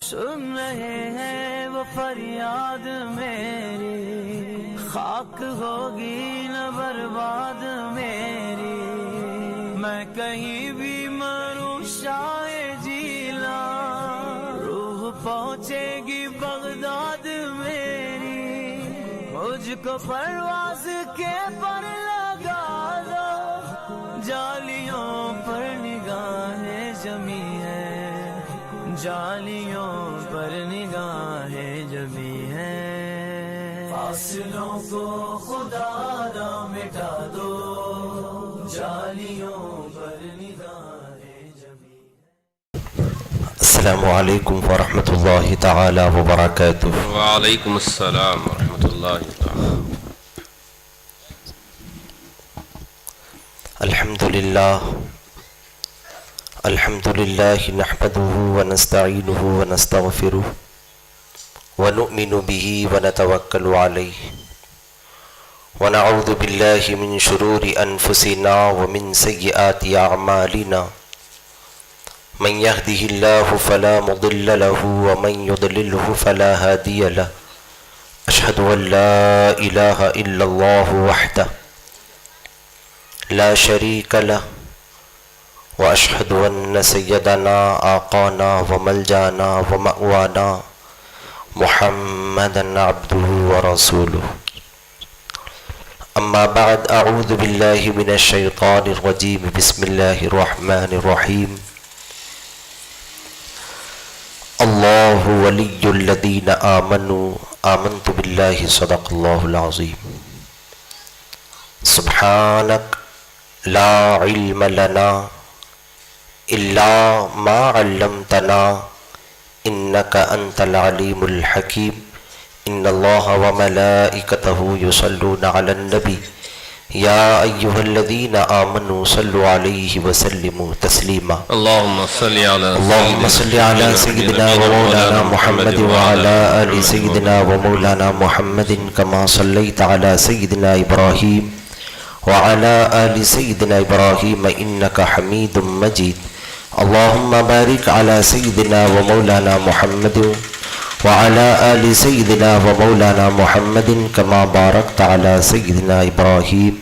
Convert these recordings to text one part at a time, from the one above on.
سن رہے ہیں وہ فریاد میری، خاک ہوگی نہ برباد میری، میں کہیں بھی مروں شاہ جیلا، روح پہنچے گی بغداد میری، مجھ کو پرواز کے پر لگا دو، جالیوں پر نگاہیں جمی ہے، جالیوں پر نگاہیں جمی ہیں، فاصلوں کو خدا نہ مٹا دو، جالیوں پر نگاہیں جمی ہیں۔ السلام علیکم ورحمۃ اللہ تعالی وبرکاتہ۔ وعلیکم السلام ورحمۃ اللہ تعالی۔ الحمد للہ نحمده ونستعینه ونستغفره ونؤمن به ونتوکل علیہ ونعوذ باللہ من شرور انفسنا ومن سیئات اعمالنا، من يهده الله فلا مضل له ومن يضلله فلا هادي له، أشهد أن لا إله إلا الله وحده لا شريك له، وأشهد أن سيدنا آقانا وملجانا ومأوانا محمدا عبده ورسوله، أما بعد، أعوذ بالله من الشيطان الرجيم، بسم الله الرحمن الرحيم، اللہ ولی الذین آمنوا آمنت باللہ صدق اللہ العظیم، سبحانک لا علم لنا الا ما علمتنا انک انت العلیم الحکیم، ان اللہ وملائکتہ یصلون علی النبی یا ایہا الذین آمنوا صلوا علیہ وسلموا تسلیما، اللہم صلی علی سیدنا و مولانا محمد وعلی آل سیدنا و مولانا محمد کما صلیت علی سیدنا ابراہیم وعلی آل سیدنا ابراہیم انکا حمید مجید، اللہم بارک علی سیدنا و مولانا محمد وعلى آل سيدنا ومولانا محمد كما باركت على سيدنا إبراهيم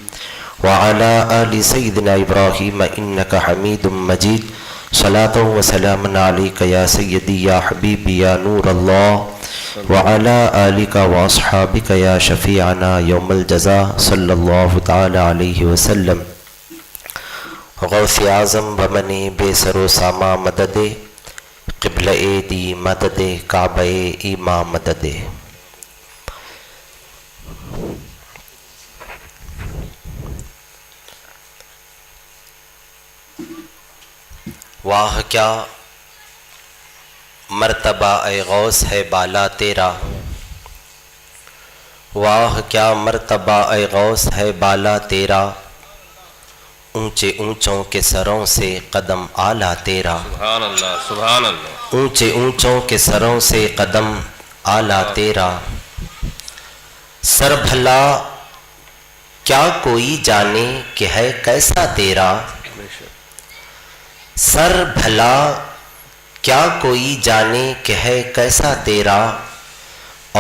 وعلى آل سيدنا إبراهيم إنك حميد مجيد، صلاة وسلام عليك يا سيدي يا حبيبي يا نور الله وعلى آلك وأصحابك يا شفيعنا يوم الجزاء صلى الله تعالى عليه وسلم، غوث اعظم بمن بے سر و ساما مدد، قبلہ دی مدد، کعبہ ایما مدد۔ واہ کیا مرتبہ اے غوث ہے بالا تیرا، واہ کیا مرتبہ اے غوث ہے بالا تیرا، اونچے اونچوں کے سروں سے قدم اعلیٰ تیرا، سبحان اللہ سبحان اللہ، اونچے اونچوں کے سروں سے قدم اعلیٰ تیرا، سر بھلا کیا کوئی جانے کہ ہے کیسا تیرا، سر بھلا کیا کوئی جانے کہ ہے کیسا تیرا،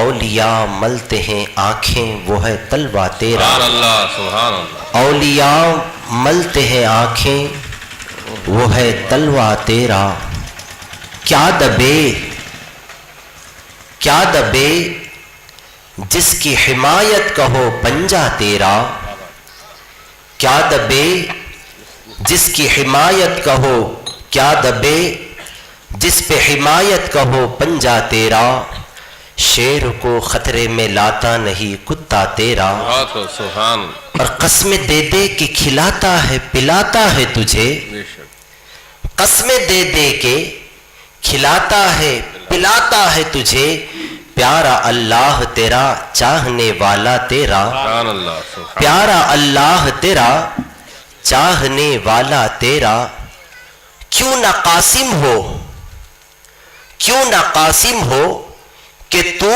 اولیاء ملتے ہیں آنکھیں وہ ہے تلوہ تیرا، سبحان اللہ سبحان اللہ، اولیاء ملتے ہیں آنکھیں وہ ہے تلوہ تیرا، کیا دبے جس کی حمایت کا ہو پنجہ تیرا، کیا دبے جس کی حمایت کا ہو، کیا دبے جس پہ حمایت کا ہو پنجہ تیرا، شیر کو خطرے میں لاتا نہیں کتا تیرا، سبحان اور قسمیں دے دے کہ کھلاتا ہے پلاتا ہے تجھے، قسمیں دے دے کہ کھلاتا ہے پلاتا ہے تجھے، پیارا اللہ تیرا چاہنے والا تیرا، پیارا اللہ تیرا چاہنے والا تیرا، کیوں نہ قاسم ہو، کیوں نہ قاسم ہو کہ تو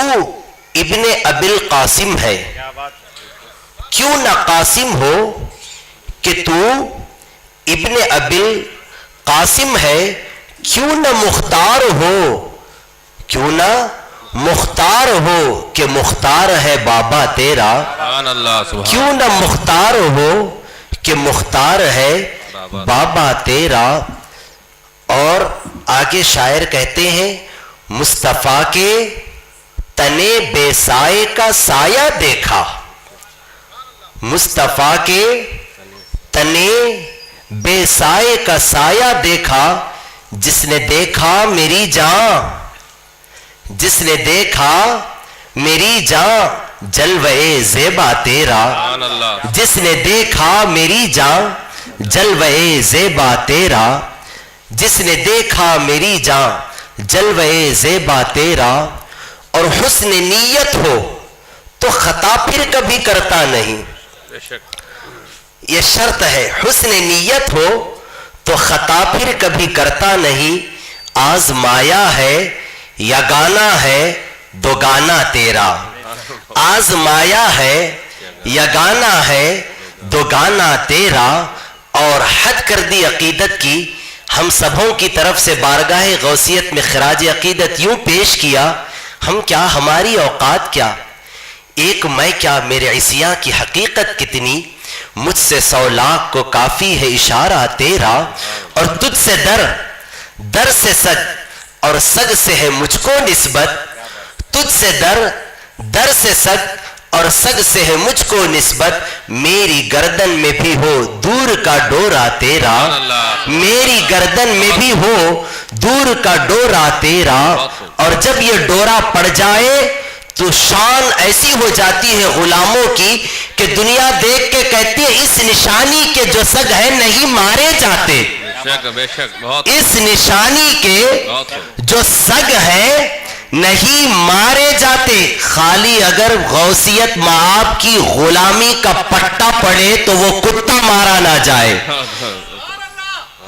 ابن ابی القاسم ہے، کیوں نہ قاسم ہو کہ تو ابن ابی القاسم ہے، کیوں نہ مختار ہو کیوں نہ مختار ہو کہ مختار ہے بابا تیرا، سبحان اللہ سبحان کیوں نہ مختار ہو کہ مختار ہے بابا تیرا۔ اور آگے شاعر کہتے ہیں مصطفیٰ کے تنے بے سائے کا سایہ دیکھا، مصطفیٰ کے تنے بے سائے کا سایہ دیکھا، جس نے دیکھا میری جان، جس نے دیکھا میری جان جلوے زیبا تیرا، سبحان اللہ جس نے دیکھا میری جان جلوے زیبا تیرا، جس نے دیکھا میری جان جلوے زیبا تیرا۔ اور حسن نیت ہو تو خطا پھر کبھی کرتا نہیں، بے شک یہ شرط ہے، حسن نیت ہو تو خطا پھر کبھی کرتا نہیں۔ آزمایا ہے یا گانا ہے دو گانا تیرا، آزمایا ہے یا گانا ہے دو گانا تیرا۔ اور حد کر دی عقیدت کی، ہم سبوں کی طرف سے بارگاہ غوثیت میں خراج عقیدت یوں پیش کیا، ہم کیا، ہماری اوقات کیا، ایک میں کیا، میرے عصیاں کی حقیقت کتنی، مجھ سے 100 لاکھ کو کافی ہے اشارہ تیرا۔ اور تجھ سے در سے سگ اور سگ سے ہے مجھ کو نسبت، تجھ سے در سے سگ اور سگ سے ہے مجھ کو نسبت، میری گردن میں بھی ہو دور کا ڈورا تیرا، میری گردن میں بھی ہو دور کا ڈورا تیرا۔ اور جب یہ ڈورا پڑ جائے تو شان ایسی ہو جاتی ہے غلاموں کی کہ دنیا دیکھ کے کہتی ہے اس نشانی کے جو سگ ہے نہیں مارے جاتے، بے شک بہت اس نشانی کے جو سگ ہے نہیں مارے جاتے۔ خالی اگر غوثیت معاب کی غلامی کا پٹا پڑے تو وہ کتا مارا نہ جائے،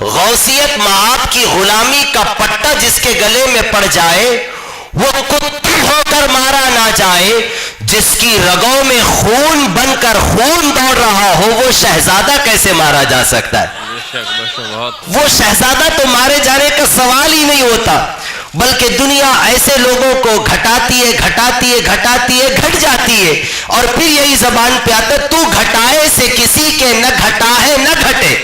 غوثیت معاب کی غلامی کا پٹا جس کے گلے میں پڑ جائے وہ کتا ہو کر مارا نہ جائے، جس کی رگوں میں خون بن کر خون دوڑ رہا ہو وہ شہزادہ کیسے مارا جا سکتا ہے؟ وہ شہزادہ تو مارے جانے کا سوال ہی نہیں ہوتا، بلکہ دنیا ایسے لوگوں کو گھٹاتی ہے گھٹاتی ہے گھٹاتی ہے گھٹ جاتی ہے، اور پھر یہی زبان پہ آتا تو گھٹائے سے کسی کے نہ گھٹا ہے نہ گھٹے،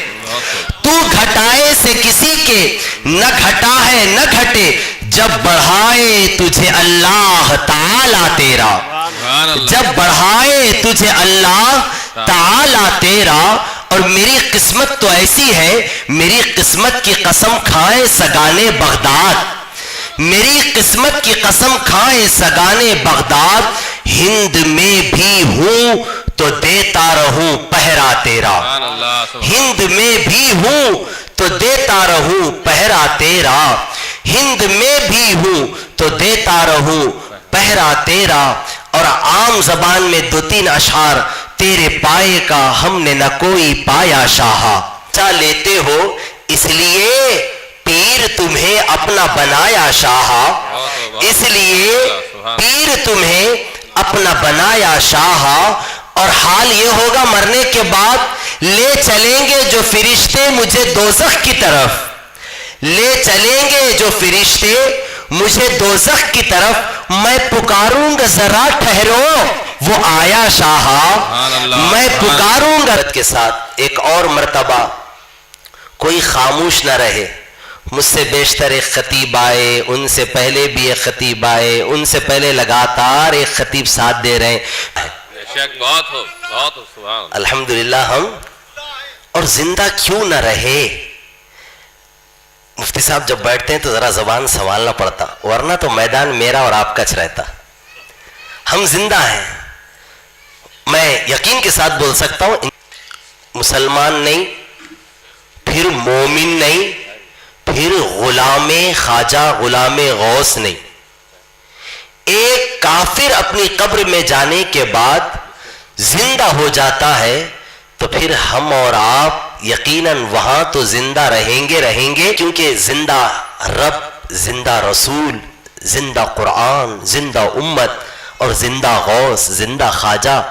تو گھٹائے سے کسی کے نہ گھٹا ہے نہ گھٹے، جب بڑھائے تجھے اللہ تعالی تیرا، جب بڑھائے تجھے اللہ تعالی تیرا۔ اور میری قسمت تو ایسی ہے، میری قسمت کی قسم کھائے سگانے بغداد، میری قسمت کی قسم کھائے سگانے بغداد، ہند میں بھی ہوں تو دیتا رہوں پہرا تیرا، ہند میں بھی ہوں تو دیتا رہوں پہرا تیرا، ہند میں بھی ہوں تو دیتا رہوں پہرا تیرا۔ اور عام زبان میں 2-3 اشعار، تیرے پائے کا ہم نے نہ کوئی پایا شاہا، چا لیتے ہو اس لیے پیر تمہیں اپنا بنایا شاہا، اس لیے پیر تمہیں اپنا بنایا شاہا۔ اور حال یہ ہوگا مرنے کے بعد لے چلیں گے جو فرشتے مجھے دوزخ کی طرف، لے چلیں گے جو فرشتے مجھے دوزخ کی طرف، میں پکاروں گا ذرا ٹھہرو وہ آیا شاہا، میں پکاروں گا۔ کے ساتھ ایک اور مرتبہ کوئی خاموش نہ رہے، مجھ سے بیشتر ایک خطیب آئے، ان سے پہلے بھی ایک خطیب آئے، ان سے پہلے لگاتار ایک خطیب ساتھ دے رہے ہیں، الحمدللہ ہم اور زندہ کیوں نہ رہے۔ مفتی صاحب جب بیٹھتے ہیں تو ذرا زبان سنبھالنا پڑتا، ورنہ تو میدان میرا اور آپ کچ رہتا۔ ہم زندہ ہیں، میں یقین کے ساتھ بول سکتا ہوں، مسلمان نہیں، پھر مومن نہیں، پھر غلام خواجہ غلام غوث نہیں۔ ایک کافر اپنی قبر میں جانے کے بعد زندہ ہو جاتا ہے تو پھر ہم اور آپ یقیناً وہاں تو زندہ رہیں گے، کیونکہ زندہ رب، زندہ رسول، زندہ قرآن، زندہ امت اور زندہ غوث، زندہ خواجہ۔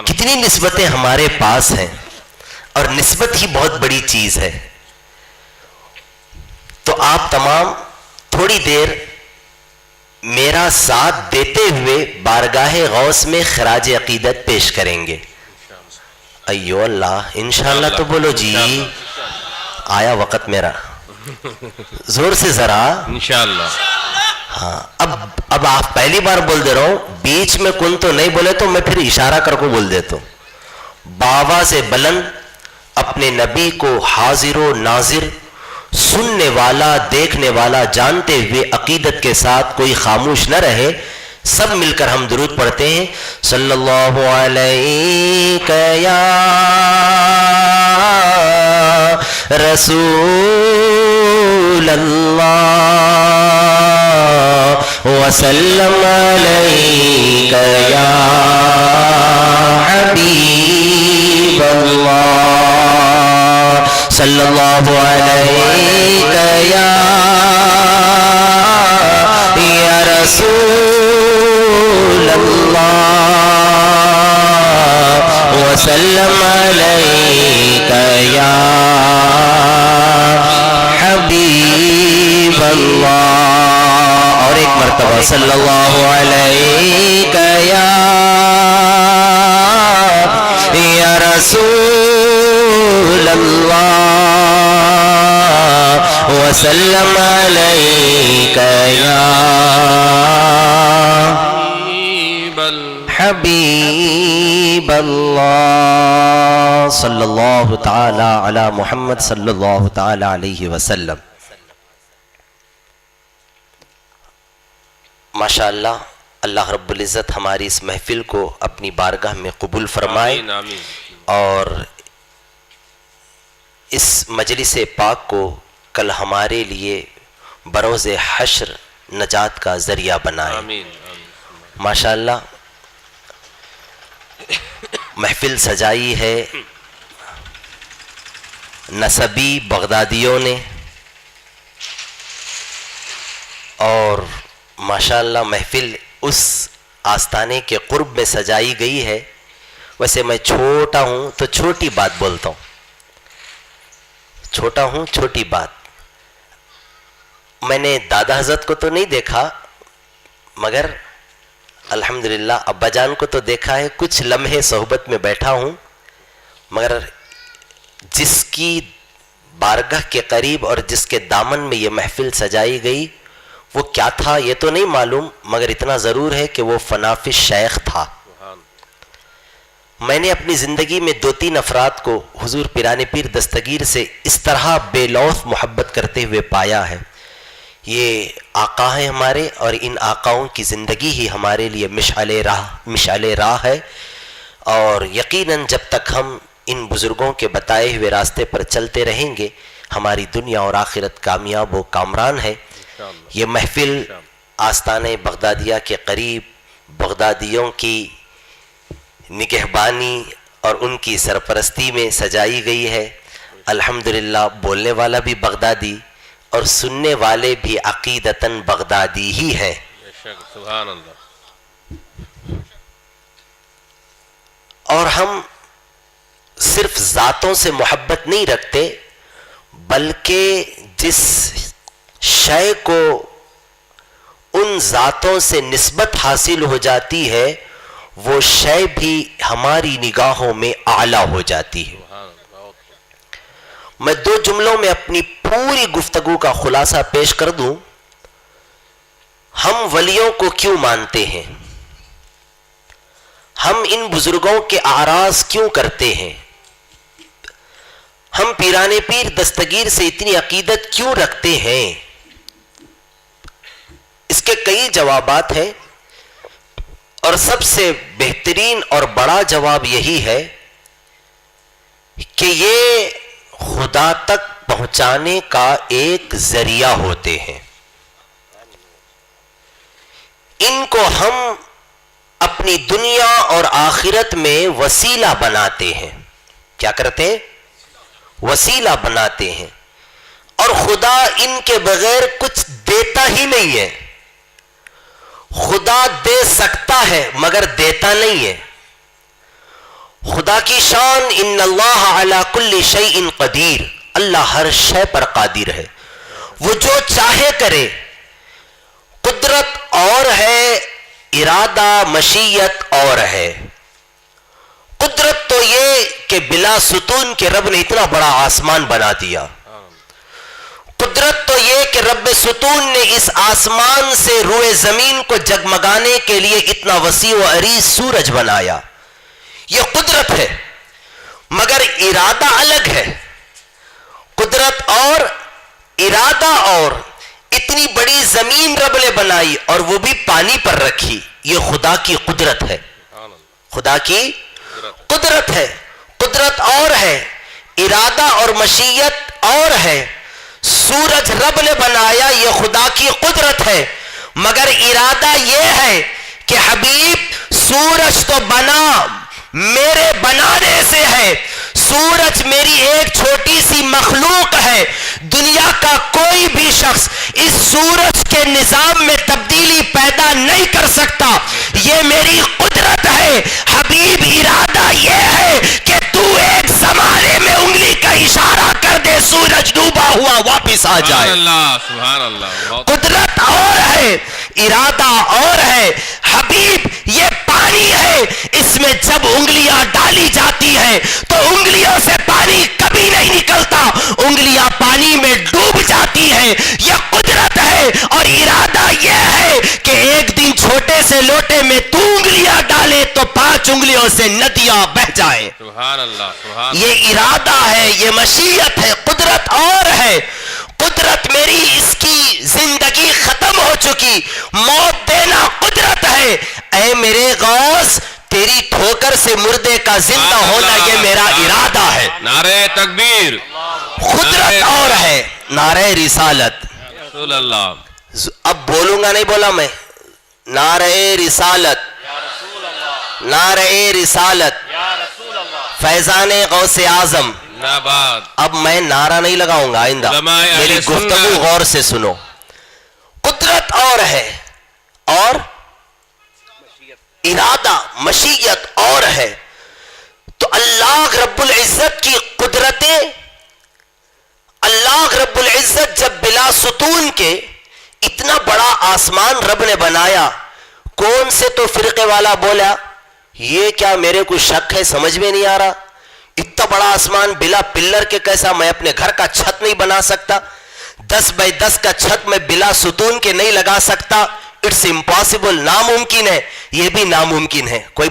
کتنی نسبتیں ہمارے پاس ہیں، اور نسبت ہی بہت بڑی چیز ہے۔ تو آپ تمام تھوڑی دیر میرا ساتھ دیتے ہوئے بارگاہ غوث میں خراج عقیدت پیش کریں گے. ایو اللہ انشاءاللہ تو بولو جی. آیا وقت میرا, زور سے ذرا. انشاءاللہ. ہاں اب آپ پہلی بار بول دے رہا ہوں, بیچ میں کن تو نہیں بولے تو میں پھر اشارہ کر کو بول دیتا ہوں. بابا سے بلند اپنے نبی کو حاضر و ناظر, سننے والا دیکھنے والا جانتے ہوئے عقیدت کے ساتھ کوئی خاموش نہ رہے. سب مل کر ہم درود پڑھتے ہیں. صلی اللہ علیہ یا رسول اللہ وسلم علیہ یا حبیب اللہ صلی اللہ علیہ یا رسول اللہ وسلم علیہ یا حبیب اللہ. اور ایک مرتبہ صلی اللہ علیہ یا رسول اللہ وسلم علیہ یا حبیب اللہ صلی اللہ تعالی علی محمد صلی اللہ تعالی علیہ وسلم. ماشاءاللہ اللہ رب العزت ہماری اس محفل کو اپنی بارگاہ میں قبول فرمائے. آمین آمین. اور اس مجلس پاک کو کل ہمارے لیے بروز حشر نجات کا ذریعہ بنائے. آمین. ماشاءاللہ محفل سجائی ہے نسبی بغدادیوں نے, اور ماشاءاللہ محفل اس آستانے کے قرب میں سجائی گئی ہے. ویسے میں چھوٹا ہوں تو چھوٹی بات بولتا ہوں, چھوٹا ہوں چھوٹی بات. میں نے دادا حضرت کو تو نہیں دیکھا, مگر الحمدللہ ابا جان کو تو دیکھا ہے. کچھ لمحے صحبت میں بیٹھا ہوں, مگر جس کی بارگاہ کے قریب اور جس کے دامن میں یہ محفل سجائی گئی وہ کیا تھا یہ تو نہیں معلوم, مگر اتنا ضرور ہے کہ وہ فنافش شیخ تھا. میں نے اپنی زندگی میں 2-3 افراد کو حضور پیران پیر دستگیر سے اس طرح بے لوث محبت کرتے ہوئے پایا ہے. یہ آقا ہیں ہمارے, اور ان آقاؤں کی زندگی ہی ہمارے لیے مشعل راہ ہے. اور یقیناً جب تک ہم ان بزرگوں کے بتائے ہوئے راستے پر چلتے رہیں گے ہماری دنیا اور آخرت کامیاب و کامران ہے. یہ محفل آستانِ بغدادیہ کے قریب بغدادیوں کی نگہبانی اور ان کی سرپرستی میں سجائی گئی ہے. الحمدللہ بولنے والا بھی بغدادی اور سننے والے بھی عقیدتاً بغدادی ہی ہیں. سبحان اللہ. اور ہم صرف ذاتوں سے محبت نہیں رکھتے, بلکہ جس شے کو ان ذاتوں سے نسبت حاصل ہو جاتی ہے وہ شے بھی ہماری نگاہوں میں اعلیٰ ہو جاتی ہے. میں 2 جملوں میں اپنی پوری گفتگو کا خلاصہ پیش کر دوں. ہم ولیوں کو کیوں مانتے ہیں, ہم ان بزرگوں کے اعراض کیوں کرتے ہیں, ہم پیران پیر دستگیر سے اتنی عقیدت کیوں رکھتے ہیں, اس کے کئی جوابات ہیں. اور سب سے بہترین اور بڑا جواب یہی ہے کہ یہ خدا تک پہنچانے کا ایک ذریعہ ہوتے ہیں. ان کو ہم اپنی دنیا اور آخرت میں وسیلہ بناتے ہیں. کیا کرتے ہیں؟ وسیلہ بناتے ہیں. اور خدا ان کے بغیر کچھ دیتا ہی نہیں ہے. خدا دے سکتا ہے مگر دیتا نہیں ہے. خدا کی شان ان اللہ علی کل شیء قدیر, اللہ ہر شے پر قادر ہے. وہ جو چاہے کرے, قدرت اور ہے، ارادہ مشیت اور ہے۔ قدرت تو یہ کہ بلا ستون کے رب نے اتنا بڑا آسمان بنا دیا۔ قدرت تو یہ کہ رب ستون نے اس آسمان سے روئے زمین کو جگمگانے کے لیے اتنا وسیع و عریض سورج بنایا، یہ قدرت ہے۔ مگر ارادہ الگ ہے، قدرت اور ارادہ اور۔ اتنی بڑی زمین رب نے بنائی اور وہ بھی پانی پر رکھی، یہ خدا کی قدرت ہے، خدا کی قدرت ہے۔ قدرت اور ہے، ارادہ اور مشیت اور ہے۔ سورج رب نے بنایا، یہ خدا کی قدرت ہے، مگر ارادہ یہ ہے کہ حبیب سورج تو بنا میرے بنانے سے ہے، سورج میری ایک چھوٹی سی مخلوق ہے، دنیا کا کوئی بھی شخص اس سورج کے نظام میں تبدیلی پیدا نہیں کر سکتا، یہ میری قدرت ہے۔ حبیب ارادہ یہ ہے کہ تو ایک زمانے میں انگلی کا اشارہ کر دے، سورج ڈوبا ہوا واپس آ جائے۔ سبحان اللہ۔ قدرت اور ہے، ارادہ اور ہے۔ حبیب یہ پانی ہے، اس میں جب انگلیاں ڈالی جاتی ہیں تو انگلیوں سے پانی کبھی نہیں نکلتا، انگلیاں پانی میں ڈوب جاتی ہیں، یہ قدرت ہے۔ اور ارادہ یہ ہے کہ ایک دن چھوٹے سے لوٹے میں تو انگلیاں ڈالے تو 5 انگلیوں سے ندیاں بہ جائیں۔ سبحان اللہ، سبحان اللہ۔ یہ ارادہ ہے، یہ مشیت ہے۔ قدرت اور ہے، قدرت میری اس کی زندگی ختم ہو چکی، موت دینا قدرت ہے۔ اے میرے غوث، تیری ٹھوکر سے مردے کا زندہ ہونا یہ میرا ارادہ ہے۔ نعرہ تکبیر۔ قدرت اور ہے، نعرہ رسالت۔ رسول اللہ۔ اب بولوں گا نہیں، بولا میں، نعرہ رسالت، نعرہ رسالت، فیضان غوث اعظم۔ ناباد۔ اب میں نعرہ نہیں لگاؤں گا آئندہ، علماء اہل میری گفتگو سنت۔ غور سے سنو۔ قدرت اور ہے، اور ارادہ مشیت اور ہے۔ تو اللہ رب العزت کی قدرتیں، اللہ رب العزت جب بلا ستون کے اتنا بڑا آسمان رب نے بنایا، کون سے تو فرقے والا بولا یہ کیا میرے کو شک ہے، سمجھ میں نہیں آ رہا، اتنا بڑا آسمان بلا پلر کے کیسا، میں اپنے گھر کا چھت نہیں بنا سکتا، 10 بائی 10 کا چھت میں بلا ستون کے نہیں لگا سکتا، اٹس امپاسبل، ناممکن ہے۔ یہ بھی ناممکن ہے۔ کوئی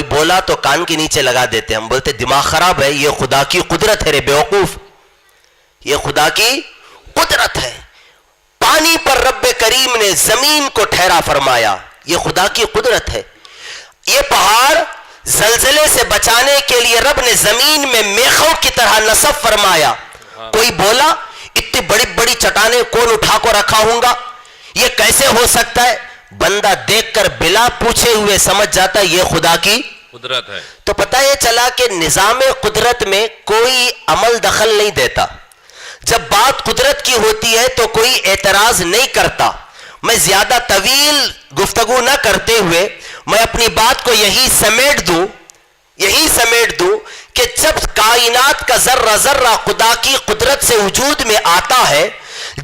بولا تو کان کے نیچے لگا دیتے، ہم بولتے دماغ خراب ہے، یہ خدا کی قدرت ہے رے بیوقوف، یہ خدا کی قدرت ہے۔ پانی پر رب کریم نے زمین کو ٹھہرا فرمایا، یہ خدا کی قدرت ہے۔ یہ پہاڑ زلزلے سے بچانے کے لیے رب نے زمین میں میخوں کی طرح نصب فرمایا۔ کوئی بولا اتنی بڑی بڑی چٹانیں کون اٹھا کو رکھا ہوں گا، یہ کیسے ہو سکتا ہے؟ بندہ دیکھ کر بلا پوچھے ہوئے سمجھ جاتا ہے یہ خدا کی قدرت ہے۔ تو پتہ یہ چلا کہ نظام قدرت میں کوئی عمل دخل نہیں دیتا، جب بات قدرت کی ہوتی ہے تو کوئی اعتراض نہیں کرتا۔ میں زیادہ طویل گفتگو نہ کرتے ہوئے میں اپنی بات کو یہی سمیٹ دوں کہ جب کائنات کا ذرہ ذرہ خدا کی قدرت سے وجود میں آتا ہے،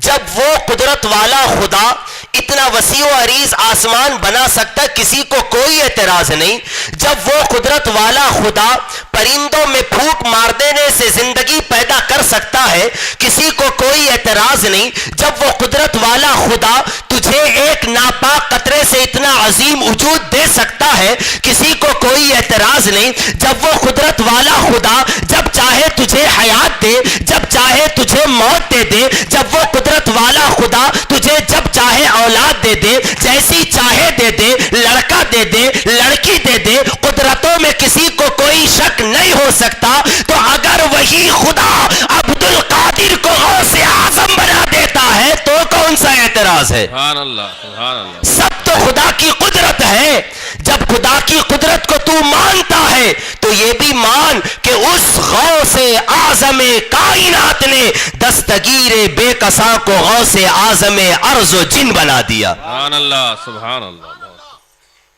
جب وہ قدرت والا خدا اتنا وسیع و عریض آسمان بنا سکتا، کسی کو کوئی اعتراض نہیں۔ جب وہ قدرت والا خدا پرندوں میں پھونک مار دینے سے زندگی پیدا کر سکتا ہے، کسی کو کوئی اعتراض نہیں۔ جب وہ قدرت والا خدا تجھے ایک ناپاک قطرے سے اتنا عظیم وجود دے سکتا ہے، کسی کو کوئی اعتراض نہیں۔ جب وہ قدرت والا خدا جب چاہے تجھے حیات دے، جب چاہے تجھے موت دے دے، جب وہ قدرت والا خدا تجھے جب چاہے اولاد دے دے، جیسی چاہے دے دے، لڑکا دے دے، لڑکی دے دے، قدرتوں میں کسی کو کوئی شک نہیں ہو سکتا۔ تو اگر وہی خدا عبد القادر کو غوث اعظم بنا دیتا ہے تو کون سا اعتراض ہے؟ سبحان اللہ، سبحان اللہ۔ سب تو خدا کی قدرت ہے۔ جب خدا کی قدرت کو تو مانتا ہے تو یہ بھی مان کہ اس غوث اعظم کائنات نے دستگیر بے کساں کو غوث اعظم ارض و جن بنا دیا۔ سبحان اللہ، سبحان اللہ۔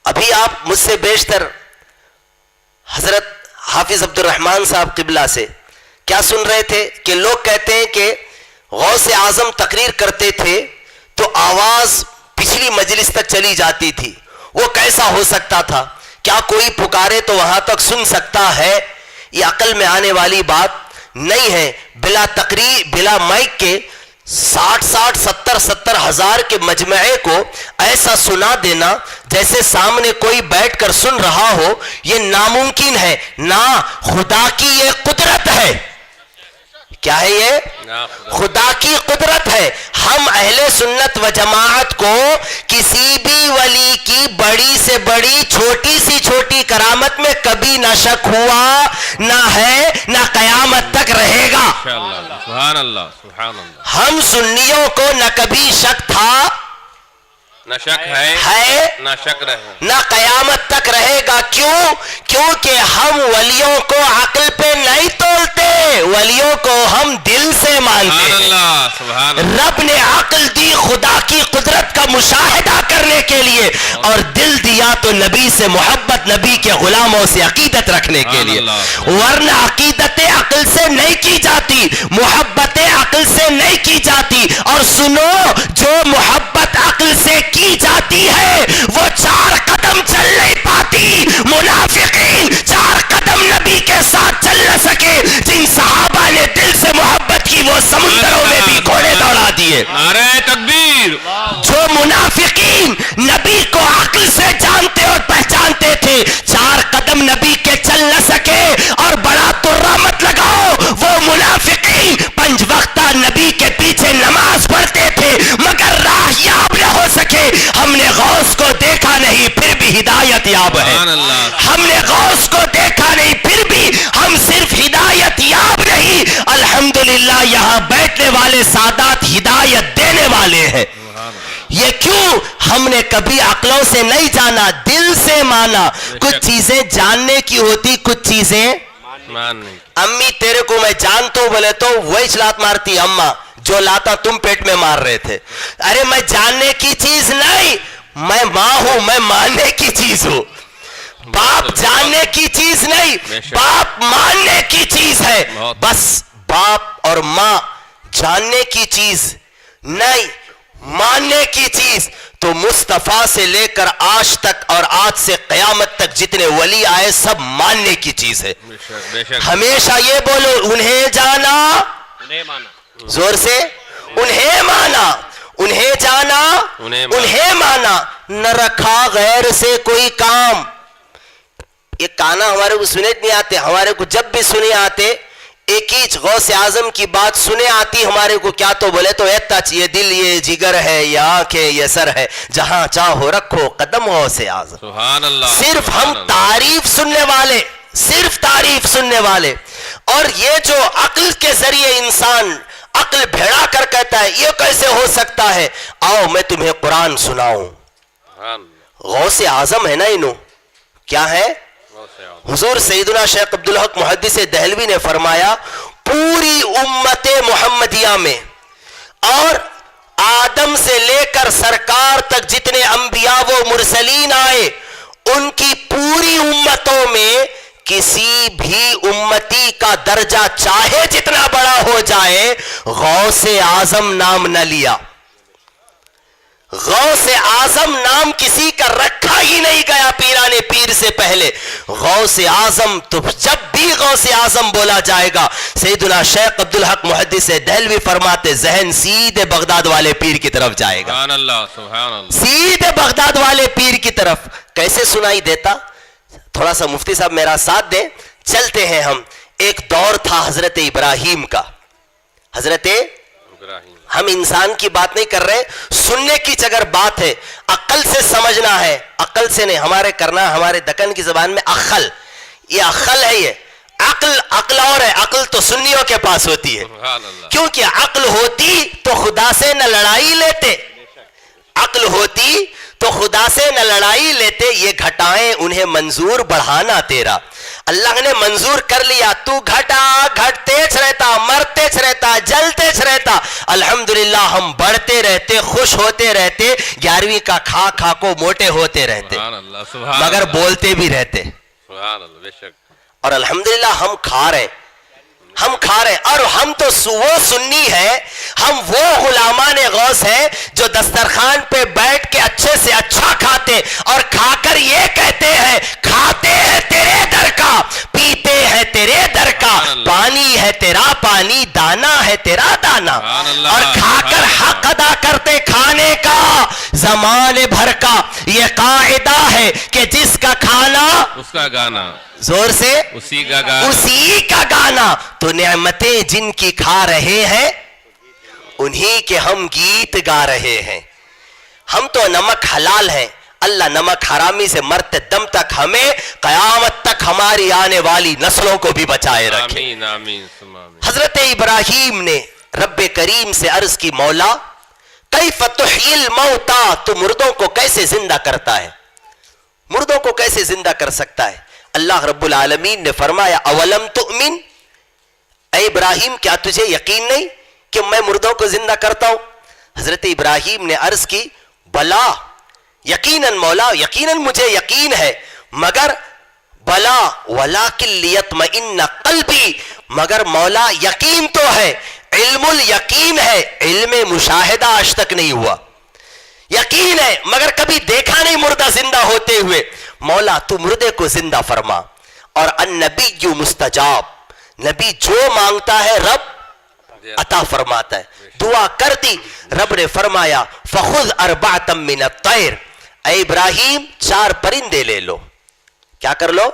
ابھی آپ مجھ سے بیشتر حضرت حافظ عبد الرحمن صاحب قبلہ سے کیا سن رہے تھے کہ لوگ کہتے ہیں کہ غوث اعظم تقریر کرتے تھے تو آواز پچھلی مجلس تک چلی جاتی تھی. وہ کیسا ہو سکتا تھا؟ کیا کوئی پکارے تو وہاں تک سن سکتا ہے؟ یہ عقل میں آنے والی بات نہیں ہے. بلا تقریر بلا مائک کے 60-70 ہزار کے مجمعے کو ایسا سنا دینا جیسے سامنے کوئی بیٹھ کر سن رہا ہو، یہ ناممکن ہے. نہ خدا کی یہ قدرت ہے. کیا ہے یہ؟ خدا کی قدرت ہے. ہم اہل سنت و جماعت کو کسی بھی ولی کی بڑی سے بڑی چھوٹی سی چھوٹی کرامت میں کبھی نہ شک ہوا، نہ ہے، نہ قیامت تک رہے گا. سبحان اللہ سبحان اللہ. ہم سنیوں کو نہ کبھی شک تھا، نہ شک ہے نہ شک رہے، نہ قیامت تک رہے گا. کیوں؟ کیونکہ ہم ولیوں کو عقل پہ نہیں تولتے، ولیوں کو ہم دل سے مانتے سبحان ہیں. اللہ سبحان اللہ. رب نے عقل دی خدا کی قدرت کا مشاہدہ کرنے کے لیے، اور دل دیا تو نبی سے محبت، نبی کے غلاموں سے عقیدت رکھنے کے لیے. ورنہ عقیدت عقل سے نہیں کی جاتی، محبت عقل سے نہیں کی جاتی. اور سنو، جو محبت عقل سے کی جاتی ہے وہ 4 قدم چل نہیں پاتی. منافقین 4 قدم نبی کے ساتھ چل نہ سکے. جن صحابہ نے دل سے محبت کی وہ سمندروں میں بھی گھوڑے دوڑا دیے. نعرہ تکبیر. جو منافقین نبی کو عقل سے جانتے اور پہچانتے تھے، 4 قدم نبی کے چل نہ سکے. اور بڑا ترا مت لگاؤ، وہ منافقین 5 وقتہ نبی کے پیچھے نماز پڑھتے تھے مگر راہ یاب نہ ہو سکے. ہم نے غوث کو دیکھا نہیں پھر بھی ہدایت یاب ہے. ہم نے غوث کو دیکھا نہیں پھر بھی ہم صرف ہدایت یاب نہیں، الحمدللہ یہاں بیٹھنے والے سادات ہدایت دینے والے ہیں. یہ کیوں؟ ہم نے کبھی عقلوں سے نہیں جانا، دل سے مانا. کچھ چیزیں جاننے کی ہوتی، کچھ چیزیں امی تیرے کو میں جانتا ہوں بولے تو وہی چلات مارتی اماں جو لاتا تم پیٹ میں مار رہے تھے. ارے میں جاننے کی چیز نہیں، میں ماں ہوں، میں ماننے کی چیز ہوں. باپ جاننے کی چیز نہیں، باپ ماننے کی چیز ہے. بس باپ اور ماں جاننے کی چیز نہیں، ماننے کی چیز. تو مصطفیٰ سے لے کر آج تک اور آج سے قیامت تک جتنے ولی آئے سب ماننے کی چیز ہے. ہمیشہ یہ بولو، انہیں جانا، زور سے، انہیں مانا، انہیں جانا، انہیں مانا. نہ رکھا غیر سے کوئی کام. یہ کانا ہمارے کو سنے نہیں آتے، ہمارے کو جب بھی سنے آتے ایک ہی غوث اعظم کی بات سنے آتی ہمارے کو. کیا تو بولے تو یہ دل، یہ جگر ہے، یہ آنکھیں، یہ سر ہے، جہاں چاہو رکھو قدم غوث اعظم. سبحان اللہ. صرف ہم تعریف سننے والے، صرف تعریف سننے والے. اور یہ جو عقل کے ذریعے انسان عقل بھیڑا کر کہتا ہے یہ کیسے ہو سکتا ہے، آؤ میں تمہیں قرآن سناؤں. غوث اعظم ہے نا انہوں، کیا ہے؟ حضور سیدنا شیخ عبدالحق محدث دہلوی نے فرمایا پوری امت محمدیہ میں اور آدم سے لے کر سرکار تک جتنے انبیاء و مرسلین آئے ان کی پوری امتوں میں کسی بھی امتی کا درجہ چاہے جتنا بڑا ہو جائے غوث اعظم نام نہ لیا. غوث اعظم نام کسی کا رکھا ہی نہیں گیا پیران پیر سے پہلے. غوث اعظم تو جب بھی غوث اعظم بولا جائے گا سیدنا شیخ عبدالحق محدث دہلوی فرماتے ذہن سیدھے بغداد والے پیر کی طرف جائے گا. سبحان اللہ سبحان اللہ. سیدھے بغداد والے پیر کی طرف. کیسے سنائی دیتا؟ تھوڑا سا مفتی صاحب میرا ساتھ دیں، چلتے ہیں ہم. ایک دور تھا حضرت ابراہیم کا. حضرت ہم انسان کی بات نہیں کر رہے، سننے کی اگر بات ہے عقل سے سمجھنا ہے، عقل سے نہیں ہمارے کرنا، ہمارے دکن کی زبان میں عقل، یہ عقل ہے. یہ عقل اور ہے، عقل تو سنیوں کے پاس ہوتی ہے. کیونکہ عقل ہوتی تو خدا سے نہ لڑائی لیتے، عقل ہوتی تو خدا سے نہ لڑائی لیتے. یہ گھٹائیں انہیں منظور بڑھانا تیرا، اللہ نے منظور کر لیا. تو گھٹا گھٹتے رہتا، مرتے رہتا، جلتے رہتا. الحمدللہ ہم بڑھتے رہتے، خوش ہوتے رہتے، 11ویں کا کھا کھا کو موٹے ہوتے رہتے مگر بولتے بھی رہتے. اور الحمدللہ ہم کھا رہے، ہم کھا رہے. اور ہم تو وہ سنی ہے، ہم وہ غلامان غوث ہیں جو دسترخوان پہ بیٹھ کے اچھے سے اچھا کھاتے اور کھا کر یہ کہتے ہیں کھاتے ہیں تیرے در کا، پیتے ہیں تیرے در کا، پانی ہے تیرا پانی، دانا ہے تیرا دانا، اور کھا کر حق ادا کرتے کھانے کا زمانے بھر کا۔ یہ قاعدہ ہے کہ جس کا کھانا اس کا گانا، زور سے اسی کا گانا، اسی کا گانا۔ تو نعمتیں جن کی کھا رہے ہیں انہی کے ہم گیت گا رہے ہیں۔ ہم تو نمک حلال ہیں، اللہ نمک حرامی سے مرتے دم تک ہمیں قیامت تک ہماری آنے والی نسلوں کو بھی بچائے رکھے۔ آمین آمین ثم آمین۔ حضرت ابراہیم نے رب کریم سے عرض کی مولا کیف تحیی الموتا، تو مردوں کو کیسے زندہ کرتا ہے، مردوں کو کیسے زندہ کر سکتا ہے؟ اللہ رب العالمین نے فرمایا اولم تؤمن، اے ابراہیم کیا تجھے یقین نہیں کہ میں مردوں کو زندہ کرتا ہوں؟ حضرت ابراہیم نے عرض کی بلا یقیناً مولا، یقیناً مجھے یقین ہے، مگر بلا ولکن لیطمئن قلبی، مگر مولا یقین تو ہے، علم الیقین ہے، علم مشاہدہ آج تک نہیں ہوا، یقین ہے مگر کبھی دیکھا نہیں مردہ زندہ ہوتے ہوئے، مولا تو مردے کو زندہ فرما۔ اور النبی مستجاب، نبی جو مانگتا ہے رب عطا فرماتا ہے۔ دعا کر دی، رب نے فرمایا فخذ اربعۃ من الطیر، اے ابراہیم 4 پرندے لے لو۔ کیا کر لو؟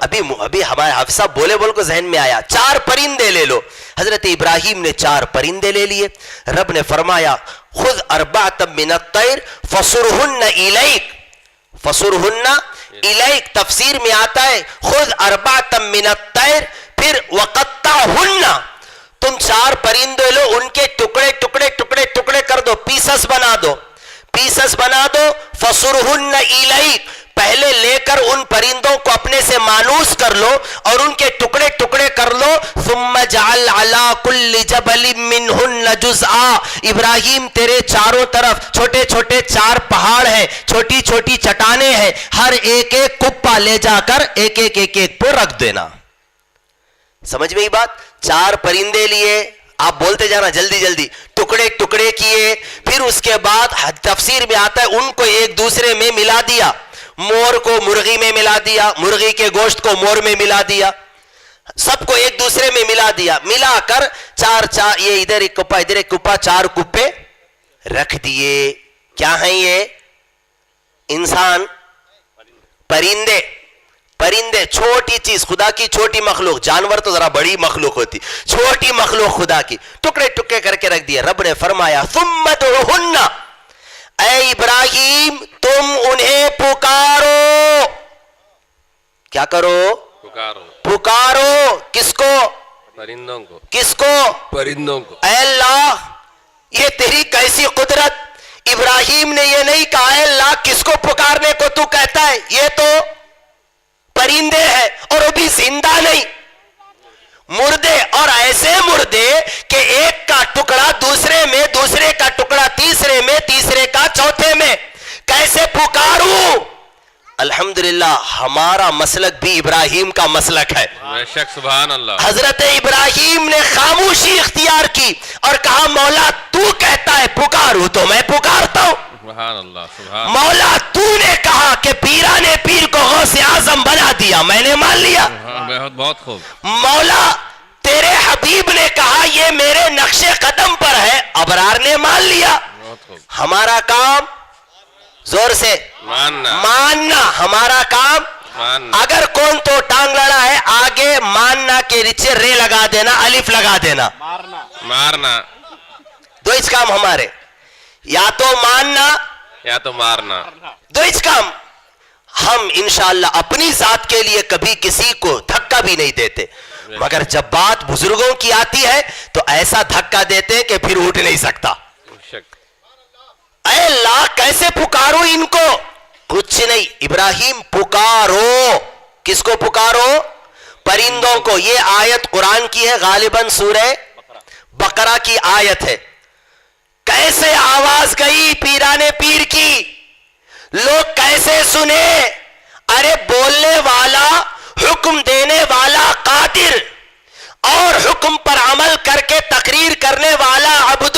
ابھی ہمارے حافظ صاحب بولے بول کو ذہن میں آیا 4 پرندے لے لو۔ حضرت ابراہیم نے 4 پرندے لے لیے، رب نے فرمایا خذ اربعۃ من الطیر فصرہن الیک، فصرہن الیک، تفسیر میں آتا ہے خذ اربعۃ من الطیر پھر وقطعہن، تم 4 پرندے لو، ان کے ٹکڑے ٹکڑے ٹکڑے ٹکڑے کر دو، پیسز بنا دو، پیسز بنا دو، فصرہن الیک، پہلے لے کر ان پرندوں کو اپنے سے مانوس کر لو اور ان کے ٹکڑے ٹکڑے کر لو، ثم جعل علی کل جبل منہن جزءا، ابراہیم تیرے چاروں طرف چھوٹے چھوٹے 4 پہاڑ ہیں، چھوٹی چھوٹی چٹانیں ہیں، ہر ایک ایک کپا لے جا کر ایک ایک ایک ایک پہ رکھ دینا۔ سمجھ میں یہ بات؟ 4 پرندے لیے، آپ بولتے جانا جلدی جلدی، ٹکڑے ٹکڑے کیے، پھر اس کے بعد تفسیر میں آتا ہے ان کو ایک دوسرے میں ملا دیا، مور کو مرغی میں ملا دیا، مرغی کے گوشت کو مور میں ملا دیا، سب کو ایک دوسرے میں ملا دیا، ملا کر 4 یہ ادھر ایک کپا ادھر ایک کپا 4 کپے رکھ دیے۔ کیا ہیں یہ؟ انسان، پرندے، پرندے چھوٹی چیز، خدا کی چھوٹی مخلوق، جانور تو ذرا بڑی مخلوق ہوتی، چھوٹی مخلوق خدا کی، ٹکڑے ٹکڑے کر کے رکھ دیے۔ رب نے فرمایا ثم ادعوہن، اے ابراہیم تم انہیں پکارو، کیا کرو؟ پکارو، پکارو، کس کو؟ پرندوں کو، کس کو؟ پرندوں کو۔ اے اللہ یہ تیری کیسی قدرت، ابراہیم نے یہ نہیں کہا اے اللہ کس کو پکارنے کو تو کہتا ہے، یہ تو پرندے ہیں اور وہ بھی زندہ نہیں، مردے، اور ایسے مردے کہ ایک کا ٹکڑا دوسرے میں، دوسرے کا ٹکڑا تیسرے میں، تیسرے کا چوتھے میں، کیسے پکاروں؟ الحمدللہ ہمارا مسلک بھی ابراہیم کا مسلک ہے۔ بے شک سبحان اللہ۔ حضرت ابراہیم نے خاموشی اختیار کی اور کہا مولا تو کہتا ہے پکاروں تو میں پکارتا ہوں، سبحان اللہ سبحان مولا تو نے کہا کہ پیران پیر کو غوث اعظم بنا دیا، میں نے مان لیا، اللہ، بہت خوب۔ مولا تیرے حبیب نے کہا یہ میرے نقش قدم پر ہے، ابرار نے مان لیا۔ بہت خوب۔ ہمارا کام زور سے ماننا، ماننا، ہمارا کام ماننا۔ اگر کون تو ٹانگ لڑا ہے آگے ماننا کے نیچے رے لگا دینا، الف لگا دینا، مارنا، دو اس کام ہمارے، یا تو ماننا یا تو مارنا۔ دو اس کام۔ ہم انشاءاللہ اپنی ذات کے لیے کبھی کسی کو دھکا بھی نہیں دیتے، مگر جب بات بزرگوں کی آتی ہے تو ایسا دھکا دیتے کہ پھر اٹھ نہیں سکتا۔ بے شک۔ اے اللہ کیسے پکارو ان کو؟ کچھ نہیں، ابراہیم پکارو، کس کو پکارو؟ پرندوں کو۔ یہ آیت قرآن کی ہے، غالباً سورہ بقرہ کی آیت ہے۔ کیسے آواز گئی پیرانے پیر کی، لوگ کیسے سنے؟ ارے بولنے والا، حکم دینے والا قادر، اور حکم پر عمل کر کے تقریر کرنے والا عبد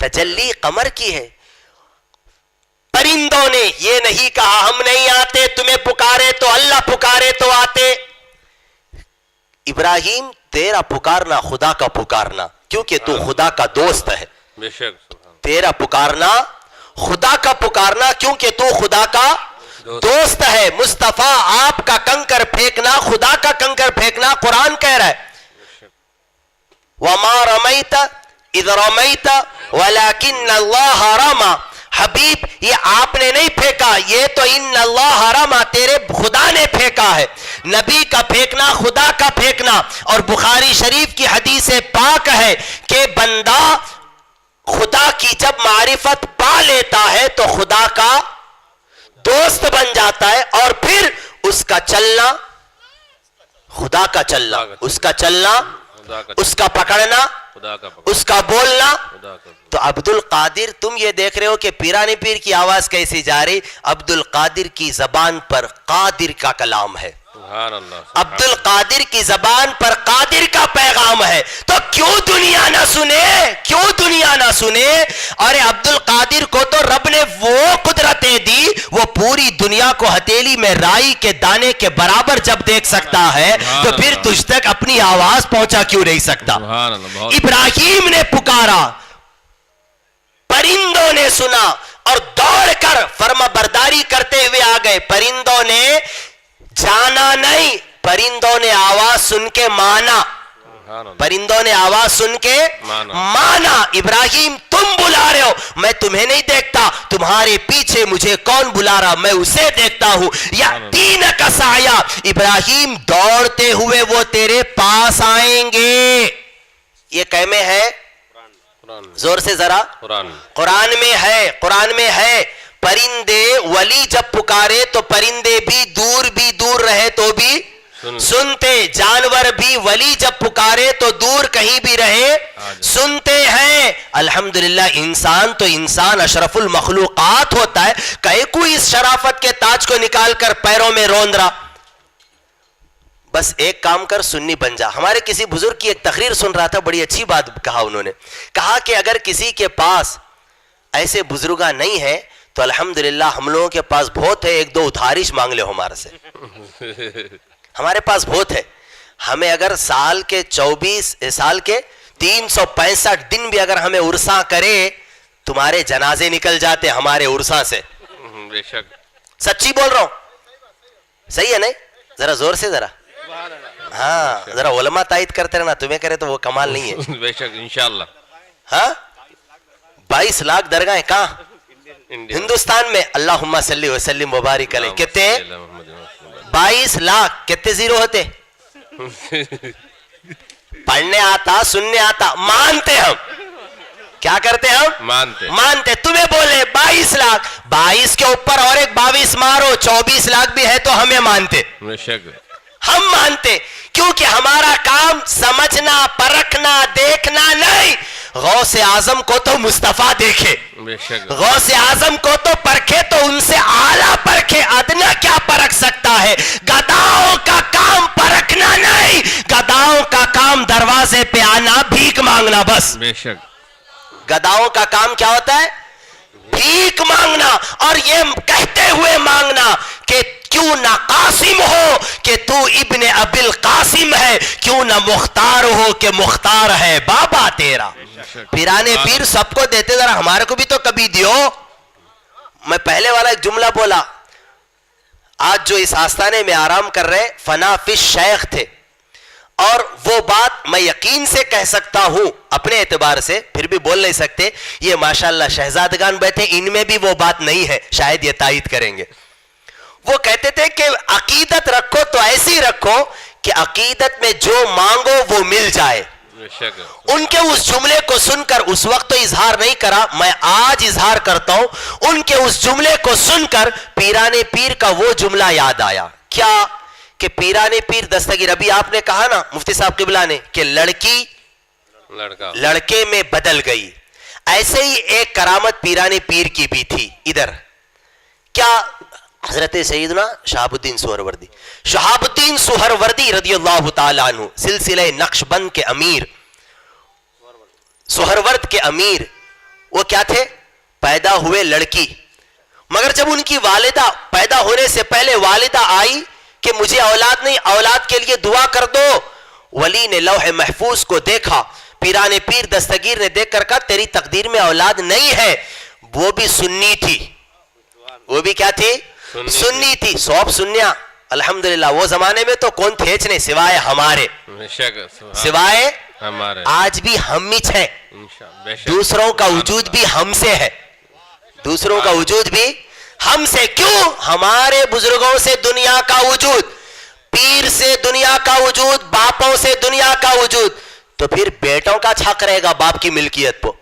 تجلی قمر کی ہے. پرندوں نے یہ نہیں کہا ہم نہیں آتے, تمہیں پکارے تو اللہ پکارے تو آتے. ابراہیم تیرا پکارنا خدا کا پکارنا, کیونکہ تو خدا کا دوست ہے. بے شک تیرا پکارنا خدا کا پکارنا کیونکہ تو خدا کا دوست ہے. مصطفیٰ آپ کا کنکر پھینکنا خدا کا کنکر پھینکنا قرآن کہہ رہا ہے. وَمَا رَمَيْتَ اِذْ رَمَيْتَ وَلَكِنَّ اللَّهَ رَمَى. حبیب یہ آپ نے نہیں پھینکا, یہ تو ان اللہ رما, تیرے خدا نے پھینکا ہے. نبی کا پھینکنا خدا کا پھینکنا. اور بخاری شریف کی حدیث پاک ہے کہ بندہ خدا کی جب معرفت پا لیتا ہے تو خدا کا دوست بن جاتا ہے, اور پھر اس کا چلنا خدا کا چلنا, اس کا چلنا, اس کا پکڑنا, اس کا بولنا. تو عبد القادر تم یہ دیکھ رہے ہو کہ پیرانے پیر کی آواز کیسی جا رہی. عبد القادر کی زبان پر قادر کا کلام ہے, عبد القادر کی زبان پر قادر کا پیغام ہے. تو کیوں دنیا نہ سنے, کیوں دنیا نہ سنے. اور عبد القادر کو تو رب نے وہ قدرتیں دی, وہ پوری دنیا کو ہتھیلی میں رائی کے دانے کے برابر جب دیکھ سکتا ہے تو پھر تجھ تک اپنی آواز پہنچا کیوں نہیں سکتا. ابراہیم نے پکارا, پرندوں نے سنا اور دوڑ کر فرما برداری کرتے ہوئے آ گئے. پرندوں نے جانا نہیں, پرندوں نے آواز سن کے مانا, پرندوں نے آواز سن کے مانا. ابراہیم تم بلا رہے ہو, میں تمہیں نہیں دیکھتا, تمہارے پیچھے مجھے کون بلا رہا, میں اسے دیکھتا ہوں. یا تین کا سایہ, ابراہیم دوڑتے ہوئے وہ تیرے پاس آئیں گے. یہ کہ میں ہے زور سے ذرا, قرآن میں ہے, قرآن میں ہے. پرندے ولی جب پکارے تو پرندے بھی دور رہے تو بھی سنتے, جانور بھی ولی جب پکارے تو دور کہیں بھی رہے سنتے ہیں. الحمدللہ انسان تو انسان اشرف المخلوقات ہوتا ہے, کہیں کوئی اس شرافت کے تاج کو نکال کر پیروں میں روند رہا. بس ایک کام کر سنی بن جا. ہمارے کسی بزرگ کی ایک تقریر سن رہا تھا, بڑی اچھی بات کہا انہوں نے. کہا کہ اگر کسی کے پاس ایسے بزرگاں نہیں ہیں تو الحمدللہ ہم لوگوں کے پاس بہت ہے, ایک دو ادھارش مانگ لے ہمارے سے. ہمارے پاس بہت ہے. ہمیں اگر سال کے 365 دن بھی اگر ہمیں عرصہ کرے, تمہارے جنازے نکل جاتے ہمارے عرصہ سے. سچی بول رہا ہوں, صحیح ہے نہیں؟ ذرا زور سے ذرا, ہاں ذرا علماء تائید کرتے رہنا, تمہیں کرے تو وہ کمال نہیں ہے. بے شک انشاءاللہ. ہاں 22 لاکھ درگاہیں کہاں؟ ہندوستان میں. اللہم صلی وسلم مبارک علیہ. کہتے ہیں 22 لاکھ, کتنے زیرو ہوتے؟ پڑھنے آتا, سننے آتا, مانتے ہم. کیا کرتے ہم؟ مانتے. تمہیں بولے 22 لاکھ, 22 کے اوپر اور ایک 22 مارو, 24 لاکھ بھی ہے تو ہمیں مانتے. ہم مانتے کیونکہ ہمارا کام سمجھنا, پرکھنا, دیکھنا نہیں. غوث اعظم کو تو مصطفیٰ دیکھے, غوث اعظم کو تو پرکھے تو ان سے اعلیٰ پرکھے, ادنا کیا پرکھ سکتا ہے. گداؤں کا کام پرکھنا نہیں, گداؤں کا کام دروازے پہ آنا, بھیک مانگنا بس. گداؤں کا کام کیا ہوتا ہے؟ بھیک مانگنا. اور یہ کہتے ہوئے مانگنا کہ کیوں نہ قاسم ہو کہ تو ابن ابی القاسم ہے, کیوں نہ مختار ہو کہ مختار ہے بابا تیرا. پیرانے پیر سب کو دیتے, ذرا ہمارے کو بھی تو کبھی دیو. میں پہلے والا ایک جملہ بولا, آج جو اس آستانے میں آرام کر رہے فنا فی شیخ تھے, اور وہ بات میں یقین سے کہہ سکتا ہوں اپنے اعتبار سے, پھر بھی بول نہیں سکتے. یہ ماشاءاللہ شہزادگان بیٹھے, ان میں بھی وہ بات نہیں ہے, شاید یہ تائید کریں گے. وہ کہتے تھے کہ عقیدت رکھو تو ایسی رکھو کہ عقیدت میں جو مانگو وہ مل جائے. ان کے اس جملے کو سن کر, اس وقت تو اظہار نہیں کرا, میں آج اظہار کرتا ہوں, ان کے اس جملے کو سن کر پیرانے پیر کا وہ جملہ یاد آیا. کیا کہ پیرانے پیر دستگیر, ابھی آپ نے کہا نا مفتی صاحب قبلہ نے کہ لڑکی لڑکے میں بدل گئی, ایسے ہی ایک کرامت پیرانے پیر کی بھی تھی. ادھر کیا حضرت سیدنا شہاب الدین سہروردی, شہاب الدین سہروردی رضی اللہ تعالیٰ عنہ, سلسلہ نقشبند کے امیر, سہرورد کے امیر, وہ کیا تھے؟ پیدا ہوئے لڑکی. مگر جب ان کی والدہ پیدا ہونے سے پہلے والدہ آئی کہ مجھے اولاد نہیں, اولاد کے لیے دعا کر دو, ولی نے لوح محفوظ کو دیکھا, پیران پیر دستگیر نے دیکھ کر کہا تیری تقدیر میں اولاد نہیں ہے. وہ بھی سنی تھی, وہ بھی کیا تھی؟ سنی تھی. سواب سنیا الحمدللہ. وہ زمانے میں تو کون تھے نہیں سوائے ہمارے, سوائے ہمارے. آج بھی ہم ہی ہیں, دوسروں کا وجود بھی ہم سے ہے, دوسروں کا وجود بھی ہم سے. کیوں؟ ہمارے بزرگوں سے دنیا کا وجود, پیر سے دنیا کا وجود, باپوں سے دنیا کا وجود, تو پھر بیٹوں کا حق رہے گا باپ کی ملکیت پہ,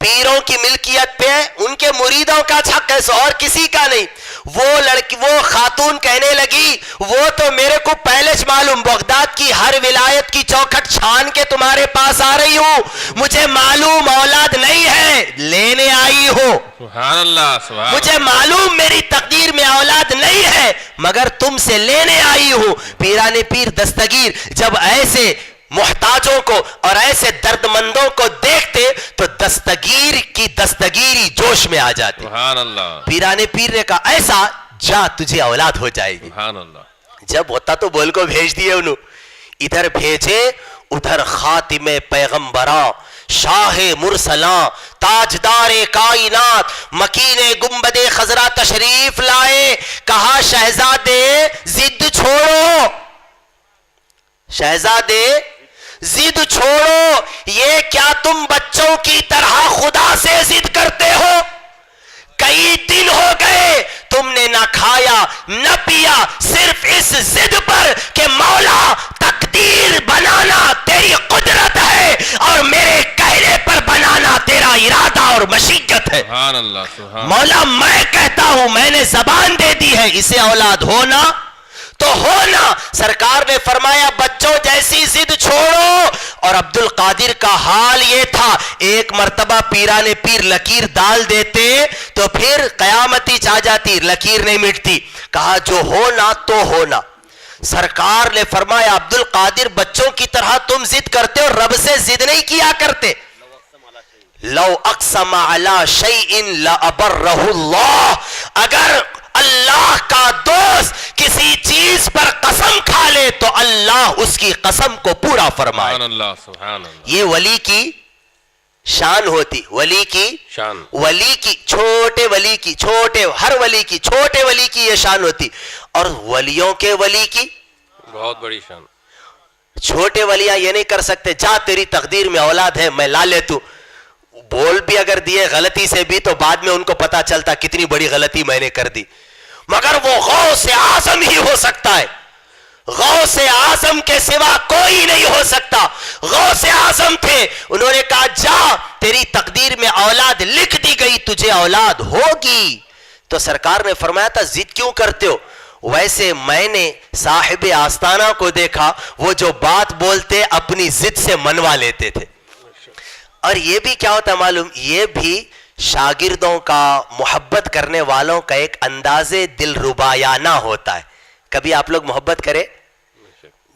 پیروں کی ملکیت پہ ان کے مریدوں کا حق ہے, اور کسی کا نہیں. وہ لڑکی, وہ خاتون کہنے لگی وہ تو میرے کو پہلے معلوم, بغداد کی ہر ولایت کی چوکھٹ چھان کے تمہارے پاس آ رہی ہوں, مجھے معلوم اولاد نہیں ہے, لینے آئی ہو. سبحان اللہ, سبحان. مجھے معلوم میری تقدیر میں اولاد نہیں ہے مگر تم سے لینے آئی ہوں. پیران پیر دستگیر جب ایسے محتاجوں کو اور ایسے درد مندوں کو دیکھتے تو دستگیر کی دستگیری جوش میں آ جاتی. سبحان اللہ. پیران پیر نے کہا ایسا جا تجھے اولاد ہو جائے گی. سبحان اللہ. جب ہوتا تو بول کو بھیج دیے انہوں, ادھر بھیجے, ادھر خاتم پیغمبراں, شاہ مرسلاں, تاجدار کائنات, مکین گنبد خضرا تشریف لائے. کہا شہزادے ضد چھوڑو, شہزادے ضد چھوڑو, یہ کیا تم بچوں کی طرح خدا سے ضد کرتے ہو؟ کئی دن ہو گئے تم نے نہ کھایا نہ پیا, صرف اس ضد پر کہ مولا تقدیر بنانا تیری قدرت ہے اور میرے کہنے پر بنانا تیرا ارادہ اور مشیت ہے. سبحان اللہ, سبحان. مولا میں کہتا ہوں, میں نے زبان دے دی ہے, اسے اولاد ہونا تو ہونا. سرکار نے فرمایا بچوں جیسی ضد چھوڑو. اور عبد القادر کا حال یہ تھا, ایک مرتبہ پیران پیر لکیر ڈال دیتے تو پھر قیامتی چاہ جاتی, لکیر نہیں مٹتی. کہا جو ہونا تو ہونا. سرکار نے فرمایا عبد القادر بچوں کی طرح تم ضد کرتے ہو, رب سے ضد نہیں کیا کرتے. لو اقسم علی شیء لابرہ اللہ, اگر اللہ کا دوست کسی چیز پر قسم کھا لے تو اللہ اس کی قسم کو پورا فرمائے. سبحان اللہ, سبحان اللہ. یہ ولی کی شان ہوتی, ولی کی شان, ولی کی, چھوٹے ولی کی, چھوٹے ہر ولی کی, چھوٹے ولی کی یہ شان ہوتی. اور ولیوں کے ولی کی بہت بڑی شان. چھوٹے ولیاں یہ نہیں کر سکتے جا تیری تقدیر میں اولاد ہے میں لا لیتوں. بول بھی اگر دیے غلطی سے بھی تو بعد میں ان کو پتا چلتا کتنی بڑی غلطی میں نے کر دی. مگر وہ غوث اعظم ہی ہو سکتا ہے, غوث اعظم کے سوا کوئی نہیں ہو سکتا. غوث اعظم تھے, انہوں نے کہا جا تیری تقدیر میں اولاد لکھ دی گئی, تجھے اولاد ہوگی. تو سرکار نے فرمایا تھا ضد کیوں کرتے ہو؟ ویسے میں نے صاحب آستانہ کو دیکھا, وہ جو بات بولتے اپنی ضد سے منوا لیتے تھے. اور یہ بھی کیا ہوتا ہے معلوم, یہ بھی شاگردوں کا, محبت کرنے والوں کا ایک انداز دل ربایانہ ہوتا ہے. کبھی آپ لوگ محبت کرے,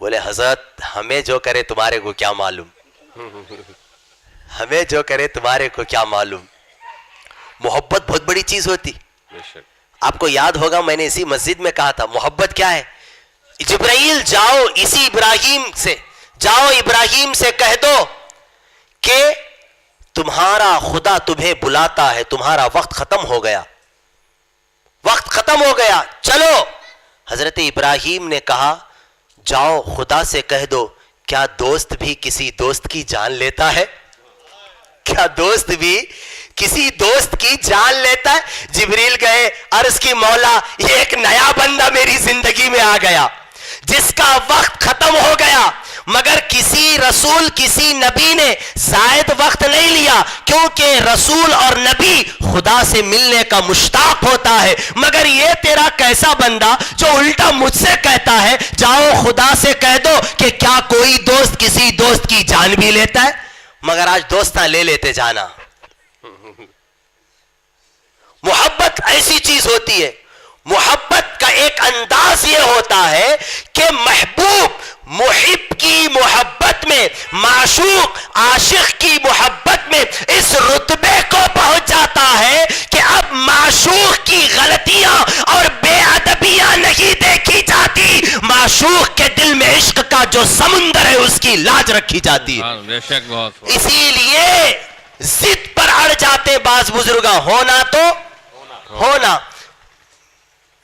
بولے حضرت ہمیں جو کرے تمہارے کو کیا معلوم, ہمیں جو کرے تمہارے کو کیا معلوم. محبت بہت بڑی چیز ہوتی. آپ کو یاد ہوگا میں نے اسی مسجد میں کہا تھا محبت کیا ہے. جبرائیل جاؤ اسی ابراہیم سے, جاؤ ابراہیم سے کہہ دو کہ تمہارا خدا تمہیں بلاتا ہے, تمہارا وقت ختم ہو گیا, وقت ختم ہو گیا, چلو. حضرت ابراہیم نے کہا جاؤ خدا سے کہہ دو کیا دوست بھی کسی دوست کی جان لیتا ہے, کیا دوست بھی کسی دوست کی جان لیتا ہے. جبریل گئے, عرض کی مولا یہ ایک نیا بندہ میری زندگی میں آ گیا جس کا وقت ختم ہو گیا, مگر کسی رسول کسی نبی نے زائد وقت نہیں لیا, کیونکہ رسول اور نبی خدا سے ملنے کا مشتاق ہوتا ہے. مگر یہ تیرا کیسا بندہ جو الٹا مجھ سے کہتا ہے جاؤ خدا سے کہہ دو کہ کیا کوئی دوست کسی دوست کی جان بھی لیتا ہے. مگر آج دوستاں لے لیتے جانا. محبت ایسی چیز ہوتی ہے, محبت کا ایک انداز یہ ہوتا ہے کہ محبوب محب کی محبت میں، معشوق عاشق کی محبت میں اس رتبے کو پہنچ جاتا ہے کہ اب معشوق کی غلطیاں اور بے ادبیاں نہیں دیکھی جاتی، معشوق کے دل میں عشق کا جو سمندر ہے اس کی لاج رکھی جاتی ہے۔ بے شک بہت اسی لیے ضد پر اڑ جاتے بعض بزرگاں، ہونا تو ہونا۔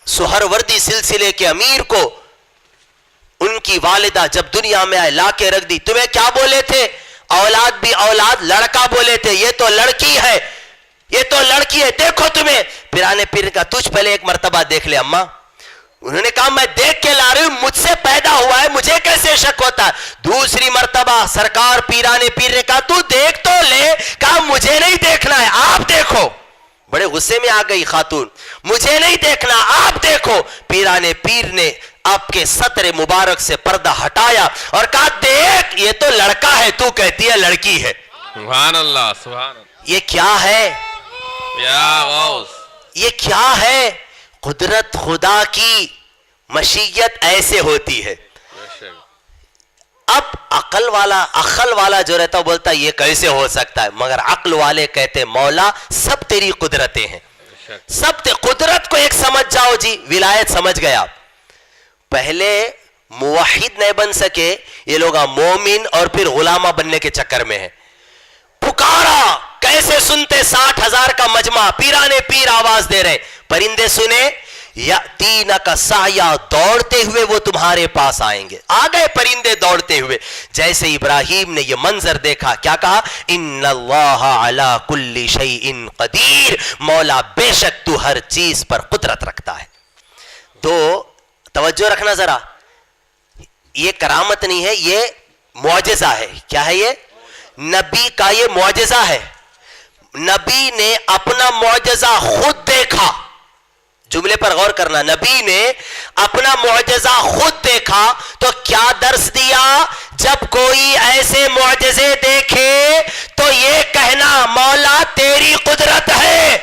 سہروردی سلسلے کے امیر کو ان کی والدہ جب دنیا میں آئے لا کے رکھ دی، تمہیں کیا بولے تھے؟ اولاد بھی اولاد، لڑکا بولے تھے، یہ تو لڑکی ہے، یہ تو لڑکی ہے، دیکھو تمہیں۔ پیرانے پیر کا تجھ پہلے ایک مرتبہ دیکھ لے اماں۔ انہوں نے کہا میں دیکھ کے لا رہی ہوں، مجھ سے پیدا ہوا ہے، مجھے کیسے شک ہوتا ہے؟ دوسری مرتبہ سرکار پیرانے پیر نے کہا تو دیکھ تو لے، کہا مجھے نہیں دیکھنا ہے، آپ دیکھو۔ بڑے غصے میں آ گئی خاتون، مجھے نہیں دیکھنا، آپ دیکھو۔ پیرانے پیر نے آپ کے سطر مبارک سے پردہ ہٹایا اور کہا دیکھ یہ تو لڑکا ہے، تو کہتی ہے لڑکی ہے۔ سبحان اللہ سبحان اللہ، یہ کیا ہے؟ یا غوث، یہ کیا ہے؟ قدرت خدا کی مشیت ایسے ہوتی ہے۔ بے شک اب عقل والا جو رہتا وہ بولتا یہ کیسے ہو سکتا ہے، مگر عقل والے کہتے مولا سب تیری قدرتیں ہیں، بے شک سب قدرت کو ایک سمجھ جاؤ جی، ولایت سمجھ گیا۔ پہلے موحد نہیں بن سکے یہ لوگ مومن اور پھر غلامہ بننے کے چکر میں ہیں۔ پکارا کیسے سنتے؟ 60,000 کا مجمع، پیرانے پیر آواز دے رہے، پرندے سنے یاتینک سعیا، دوڑتے ہوئے وہ تمہارے پاس آئیں گے۔ آ گئے پرندے دوڑتے ہوئے۔ جیسے ابراہیم نے یہ منظر دیکھا کیا کہا؟ ان اللہ علی کل شیء قدیر، مولا بے شک تو ہر چیز پر قدرت رکھتا ہے۔ تو توجہ رکھنا ذرا، یہ کرامت نہیں ہے، یہ معجزہ ہے۔ کیا ہے یہ؟ نبی کا یہ معجزہ ہے۔ نبی نے اپنا معجزہ خود دیکھا، جملے پر غور کرنا، نبی نے اپنا معجزہ خود دیکھا تو کیا درس دیا؟ جب کوئی ایسے معجزے دیکھے تو یہ کہنا مولا تیری قدرت ہے،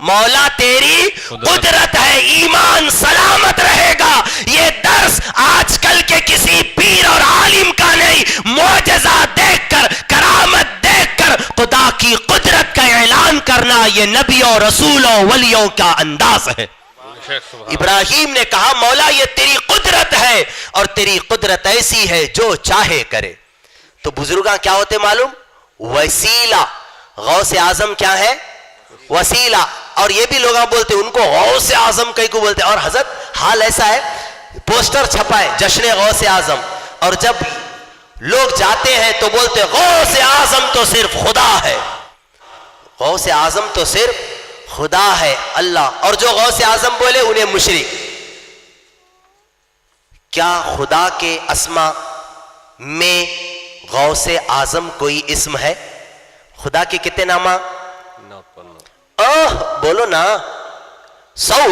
مولا تیری قدرت ہے، ایمان سلامت رہے گا۔ یہ درس آج کل کے کسی پیر اور عالم کا نہیں، معجزہ دیکھ کر، کرامت دیکھ کر خدا کی قدرت کا اعلان کرنا یہ نبیوں رسولوں ولیوں کا انداز ہے۔ بے شک سبحان ابراہیم نے کہا مولا یہ تیری قدرت ہے اور تیری قدرت ایسی ہے جو چاہے کرے۔ تو بزرگاں کیا ہوتے معلوم؟ وسیلہ۔ غوث اعظم کیا ہے؟ وسیلہ۔ اور یہ بھی لوگ بولتے ان کو غوث اعظم کئی کو بولتے، اور حضرت حال ایسا ہے پوسٹر چھپائے جشن غوث اعظم، اور جب لوگ جاتے ہیں تو بولتے غوث اعظم تو صرف خدا ہے، غوث اعظم تو صرف خدا ہے اللہ، اور جو غوث اعظم بولے انہیں مشرک۔ کیا خدا کے اسما میں غوث اعظم کوئی اسم ہے؟ خدا کے کتنے نامہ؟ اللہ، بولو نا، 100۔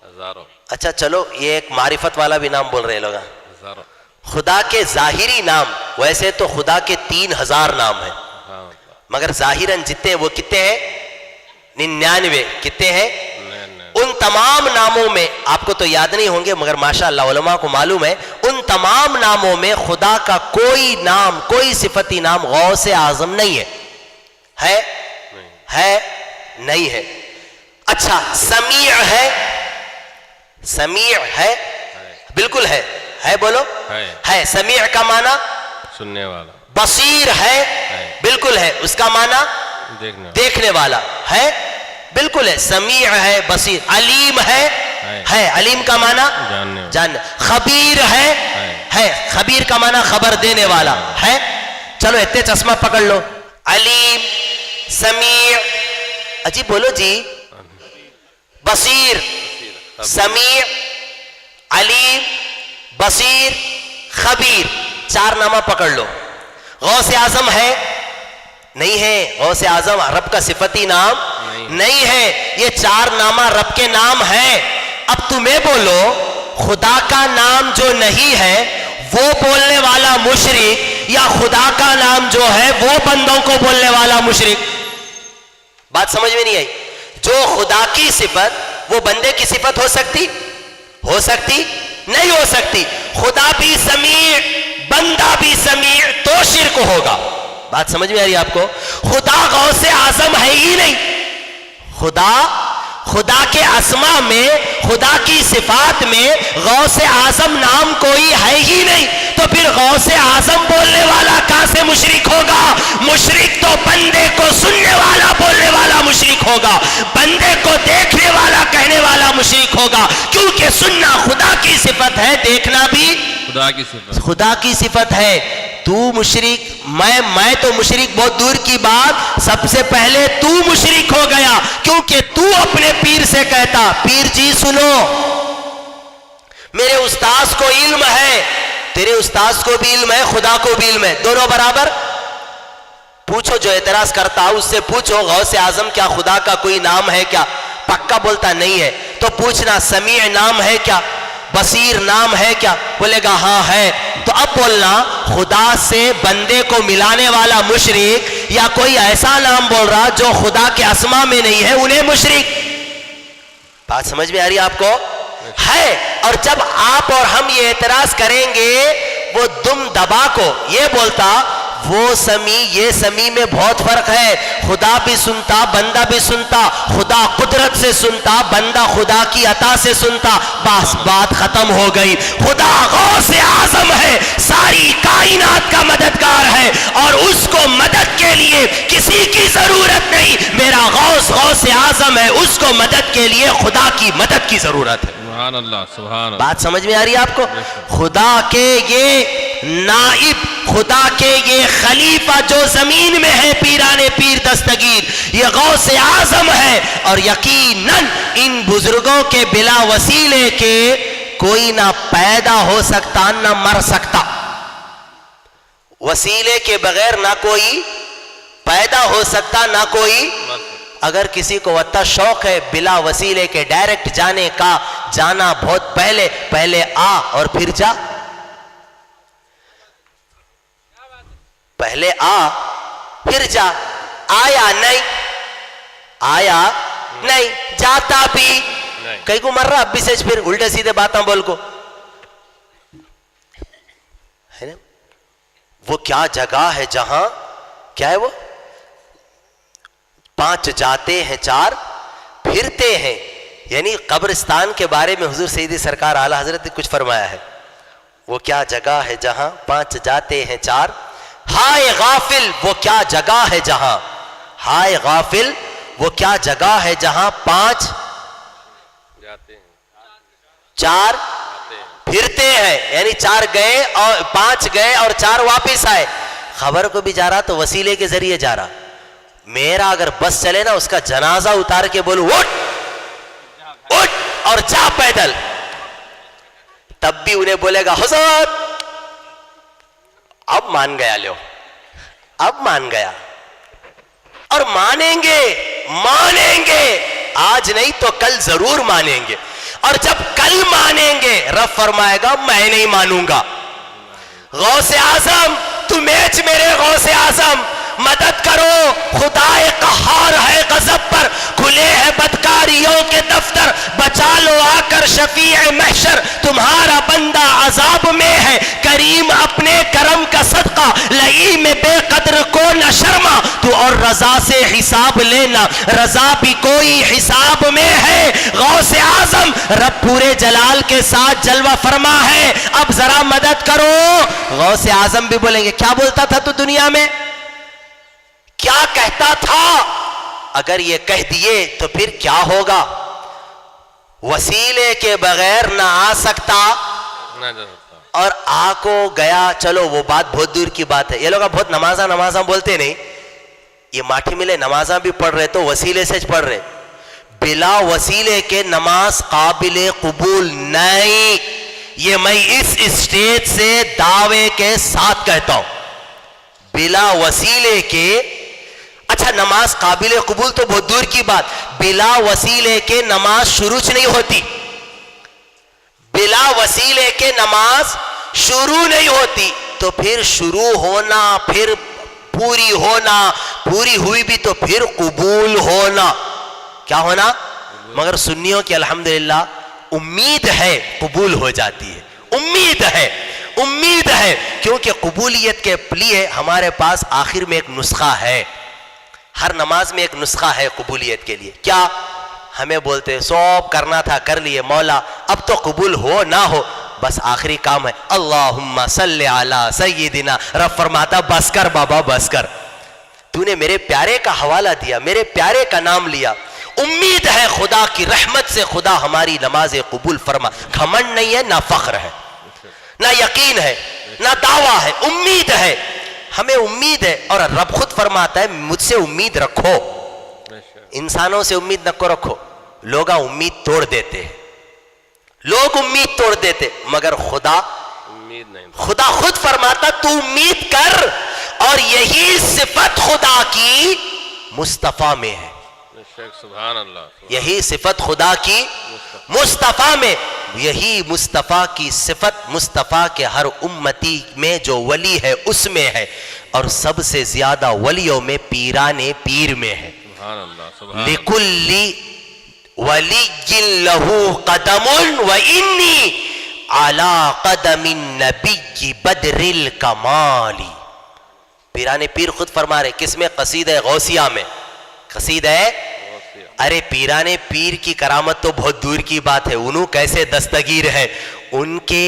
ہزاروں، اچھا چلو یہ ایک معرفت والا بھی نام بول رہے لوگ۔ ہزاروں، خدا کے ظاہری نام، ویسے تو خدا کے 3000 نام ہیں، ہاں مگر ظاہراً جتنے ہیں وہ کتنے ہیں؟ 99۔ کتنے ہیں؟ ان تمام ناموں میں آپ کو تو یاد نہیں ہوں گے مگر ماشاءاللہ علماء کو معلوم ہے، ان تمام ناموں میں خدا کا کوئی نام، کوئی صفتی نام غوث اعظم نہیں ہے۔ ہے؟ ہے؟ نہیں ہے۔ اچھا سمیع ہے؟ سمیع ہے؟ بالکل ہے۔ ہے بولو؟ ہے۔ سمیع کا معنی سننے والا، بصیر ہے؟ بالکل ہے۔ اس کا معنی دیکھنے والا ہے؟ بالکل ہے۔ سمیع ہے، بصیر۔ علیم ہے؟ ہے۔ علیم کا معنی جاننے۔ خبیر ہے؟ ہے۔ خبیر کا معنی خبر دینے والا ہے۔ چلو اتنے چشمہ پکڑ لو، علیم، سمیع، اجی بولو جی، بصیر، سمیع، علیم، بصیر، خبیر، 4 نامہ پکڑ لو۔ غوث اعظم ہے؟ نہیں ہے۔ غوث اعظم رب کا صفتی نام نہیں ہے، یہ 4 نامہ رب کے نام ہیں۔ اب تمہیں بولو خدا کا نام جو نہیں ہے وہ بولنے والا مشرک، یا خدا کا نام جو ہے وہ بندوں کو بولنے والا مشرک؟ بات سمجھ میں نہیں آئی؟ جو خدا کی صفت وہ بندے کی صفت ہو سکتی؟ ہو سکتی؟ نہیں ہو سکتی. خدا بھی سمیع بندہ بھی سمیع تو شرک ہوگا. بات سمجھ میں آ رہی ہے آپ کو؟ خدا غوث اعظم ہے ہی نہیں. خدا کے اسما میں، خدا کی صفات میں غوث اعظم نام کوئی ہے ہی نہیں. تو پھر غوث اعظم بولنے والا کہاں سے مشرک ہوگا؟ مشرک تو بندے کو سننے والا بولنے والا مشرک ہوگا، بندے کو دیکھنے والا کہنے والا مشرک ہوگا. کیونکہ سننا خدا کی صفت ہے، دیکھنا بھی خدا کی صفت ہے. تو مشرک، میں تو مشرک بہت دور کی بات، سب سے پہلے تو مشرک ہو گیا. کیونکہ تو اپنے پیر سے کہتا، پیر جی سنو، میرے استاذ کو علم ہے، تیرے استاذ کو بھی علم ہے، خدا کو بھی علم ہے، دونوں برابر. پوچھو جو اعتراض کرتا اس سے پوچھو غوث اعظم کیا خدا کا کوئی نام ہے کیا؟ پکا بولتا نہیں ہے. تو پوچھنا سمیع نام ہے کیا؟ بصیر نام ہے کیا؟ بولے گا ہاں ہے. تو اب بولنا خدا سے بندے کو ملانے والا مشرک یا کوئی ایسا نام بول رہا جو خدا کے اسما میں نہیں ہے، انہیں مشرک. بات سمجھ میں آ رہی ہے آپ کو؟ ہے. اور جب آپ اور ہم یہ اعتراض کریں گے، وہ دم دبا کو یہ بولتا وہ سمیع یہ سمیع میں بہت فرق ہے. خدا بھی سنتا بندہ بھی سنتا، خدا قدرت سے سنتا بندہ خدا کی عطا سے سنتا. بس بات ختم ہو گئی. خدا غوث اعظم ہے، ساری کائنات کا مددگار ہے، اور اس کو مدد کے لیے کسی کی ضرورت نہیں. میرا غوث اعظم ہے، اس کو مدد کے لیے خدا کی مدد کی ضرورت ہے. سبحان اللہ سبحان اللہ. بات سمجھ میں آ رہی ہے آپ کو؟ خدا کے یہ نائب، خدا کے یہ خلیفہ جو زمین میں ہے، پیران پیر دستگیر، یہ غوث اعظم ہے. اور یقیناً ان بزرگوں کے بلا وسیلے کے کوئی نہ پیدا ہو سکتا نہ مر سکتا. وسیلے کے بغیر نہ کوئی پیدا ہو سکتا نہ کوئی. اگر کسی کو وطا شوق ہے بلا وسیلے کے ڈائریکٹ جانے کا، جانا بہت پہلے آ اور پھر جا. پہلے آ پھر جا. آیا نہیں جاتا بھی کہیں کو مر رہا اب بھی سچ پھر الٹے سیدھے باتاں بول کو ہے نا. وہ کیا جگہ ہے جہاں کیا ہے وہ 5 جاتے ہیں 4 پھرتے ہیں. یعنی قبرستان کے بارے میں حضور سیدی سرکار اعلیٰ حضرت نے کچھ فرمایا ہے. وہ کیا جگہ ہے جہاں 5 جاتے ہیں 4. ہائے غافل وہ کیا جگہ ہے جہاں، ہائے غافل وہ کیا جگہ ہے جہاں 5 4 پھرتے ہیں. یعنی 4 گئے اور 5 گئے اور 4 واپس آئے. خبر کو بھی جا رہا تو وسیلے کے ذریعے جا رہا. میرا اگر بس چلے نا اس کا جنازہ اتار کے بولو اٹھ اور جا پیدل، تب بھی انہیں بولے گا حضرت اب مان گیا، لو اب مان گیا. اور مانیں گے آج نہیں تو کل ضرور مانیں گے. اور جب کل مانیں گے رب فرمائے گا میں نہیں مانوں گا. غوث اعظم تو میچ میرے غوث اعظم مدد کرو. خدا قہار ہے غضب پر، کھلے ہیں بدکاریوں کے دفتر. بچا لو آ کر شفیع محشر، تمہارا بندہ عذاب میں ہے. کریم اپنے کرم کا صدقہ، لئی میں بے قدر کو نہ شرما. تو اور رضا سے حساب لینا، رضا بھی کوئی حساب میں ہے. غوث اعظم رب پورے جلال کے ساتھ جلوہ فرما ہے. اب ذرا مدد کرو. غوث اعظم بھی بولیں گے کیا بولتا تھا تو دنیا میں، کیا کہتا تھا؟ اگر یہ کہہ دیے تو پھر کیا ہوگا؟ وسیلے کے بغیر نہ آ سکتا اور آ کو گیا. چلو وہ بات بہت دور کی بات ہے. یہ لوگ بہت نمازاں بولتے نہیں. یہ ماٹھی ملے نمازاں بھی پڑھ رہے تو وسیلے سے پڑھ رہے. بلا وسیلے کے نماز قابل قبول نہیں. یہ میں اس اسٹیج سے دعوے کے ساتھ کہتا ہوں. بلا وسیلے کے اچھا نماز قابل قبول تو بہت دور کی بات. بلا وسیلے کے نماز شروع نہیں ہوتی. بلا وسیلے کے نماز شروع نہیں ہوتی. تو پھر شروع ہونا، پھر پوری ہونا، پوری ہوئی بھی تو پھر قبول ہونا. کیا ہونا؟ مگر سنیوں کی الحمدللہ امید ہے قبول ہو جاتی ہے. امید ہے کیونکہ قبولیت کے لیے ہمارے پاس آخر میں ایک نسخہ ہے. ہر نماز میں ایک نسخہ ہے قبولیت کے لیے. کیا؟ ہمیں بولتے سوب کرنا تھا کر لیے مولا اب تو قبول ہو نہ ہو بس آخری کام ہے اللہم صلی علی سیدنا. رب فرماتا بس کر بابا بس کر, تو نے میرے پیارے کا حوالہ دیا, میرے پیارے کا نام لیا. امید ہے خدا کی رحمت سے خدا ہماری نماز قبول فرما. گھمنڈ نہیں ہے, نہ فخر ہے, نہ یقین ہے, نہ دعویٰ ہے, امید ہے. ہمیں امید ہے اور رب خود فرماتا ہے مجھ سے امید رکھو. انسانوں سے امید نہ رکھو. لوگ امید توڑ دیتے ہیں, لوگ امید توڑ دیتے, مگر خدا خدا خود فرماتا تو امید کر. اور یہی صفت خدا کی مصطفیٰ میں ہے. سبحان اللہ. یہی صفت خدا کی مصطفیٰ میں, یہی مصطفیٰ کی صفت مصطفیٰ کے ہر امتی میں جو ولی ہے اس میں ہے. اور سب سے زیادہ ولیوں میں پیران پیر میں ہے. سبحان اللہ. لِكُلِّ وَلِيٍّ لَهُ قَدَمٌ وَإِنِّي عَلَىٰ قَدَمِ النَّبِيِّ بَدْرِ الْكَمَالِ. پیران پیر خود فرما رہے کس میں؟ قصیدہ غوثیہ میں. قصیدہ ارے پیران پیر کی کرامت تو بہت دور کی بات ہے, انہوں کیسے دستگیر ہے. ان کے